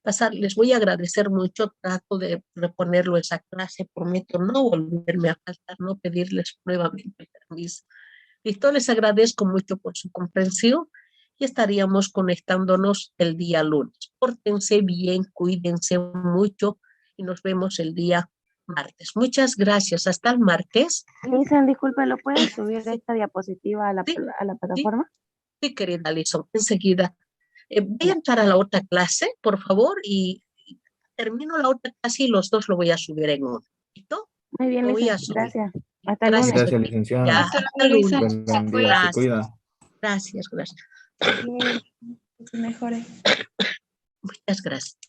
pasar. Les voy a agradecer mucho, trato de reponerlo esa clase, prometo no volverme a faltar, no pedirles nuevamente permiso. Listo, les agradezco mucho por su comprensión y estaríamos conectándonos el día lunes. Pórtense bien, cuídense mucho y nos vemos el día martes. Muchas gracias. Hasta el martes. Dicen, disculpe, ¿lo pueden subir esta diapositiva a la plataforma? Sí, querida Alison, enseguida. Voy a entrar a la otra clase, por favor, y termino la otra clase y los dos lo voy a subir en uno. ¿Listo? Muy bien, Lo voy a licenciada, subir. gracias. Hasta el lunes. Gracias, licenciada. Ya, hasta el lunes. Buen día, se cuida. Gracias. Mejores. Muchas gracias.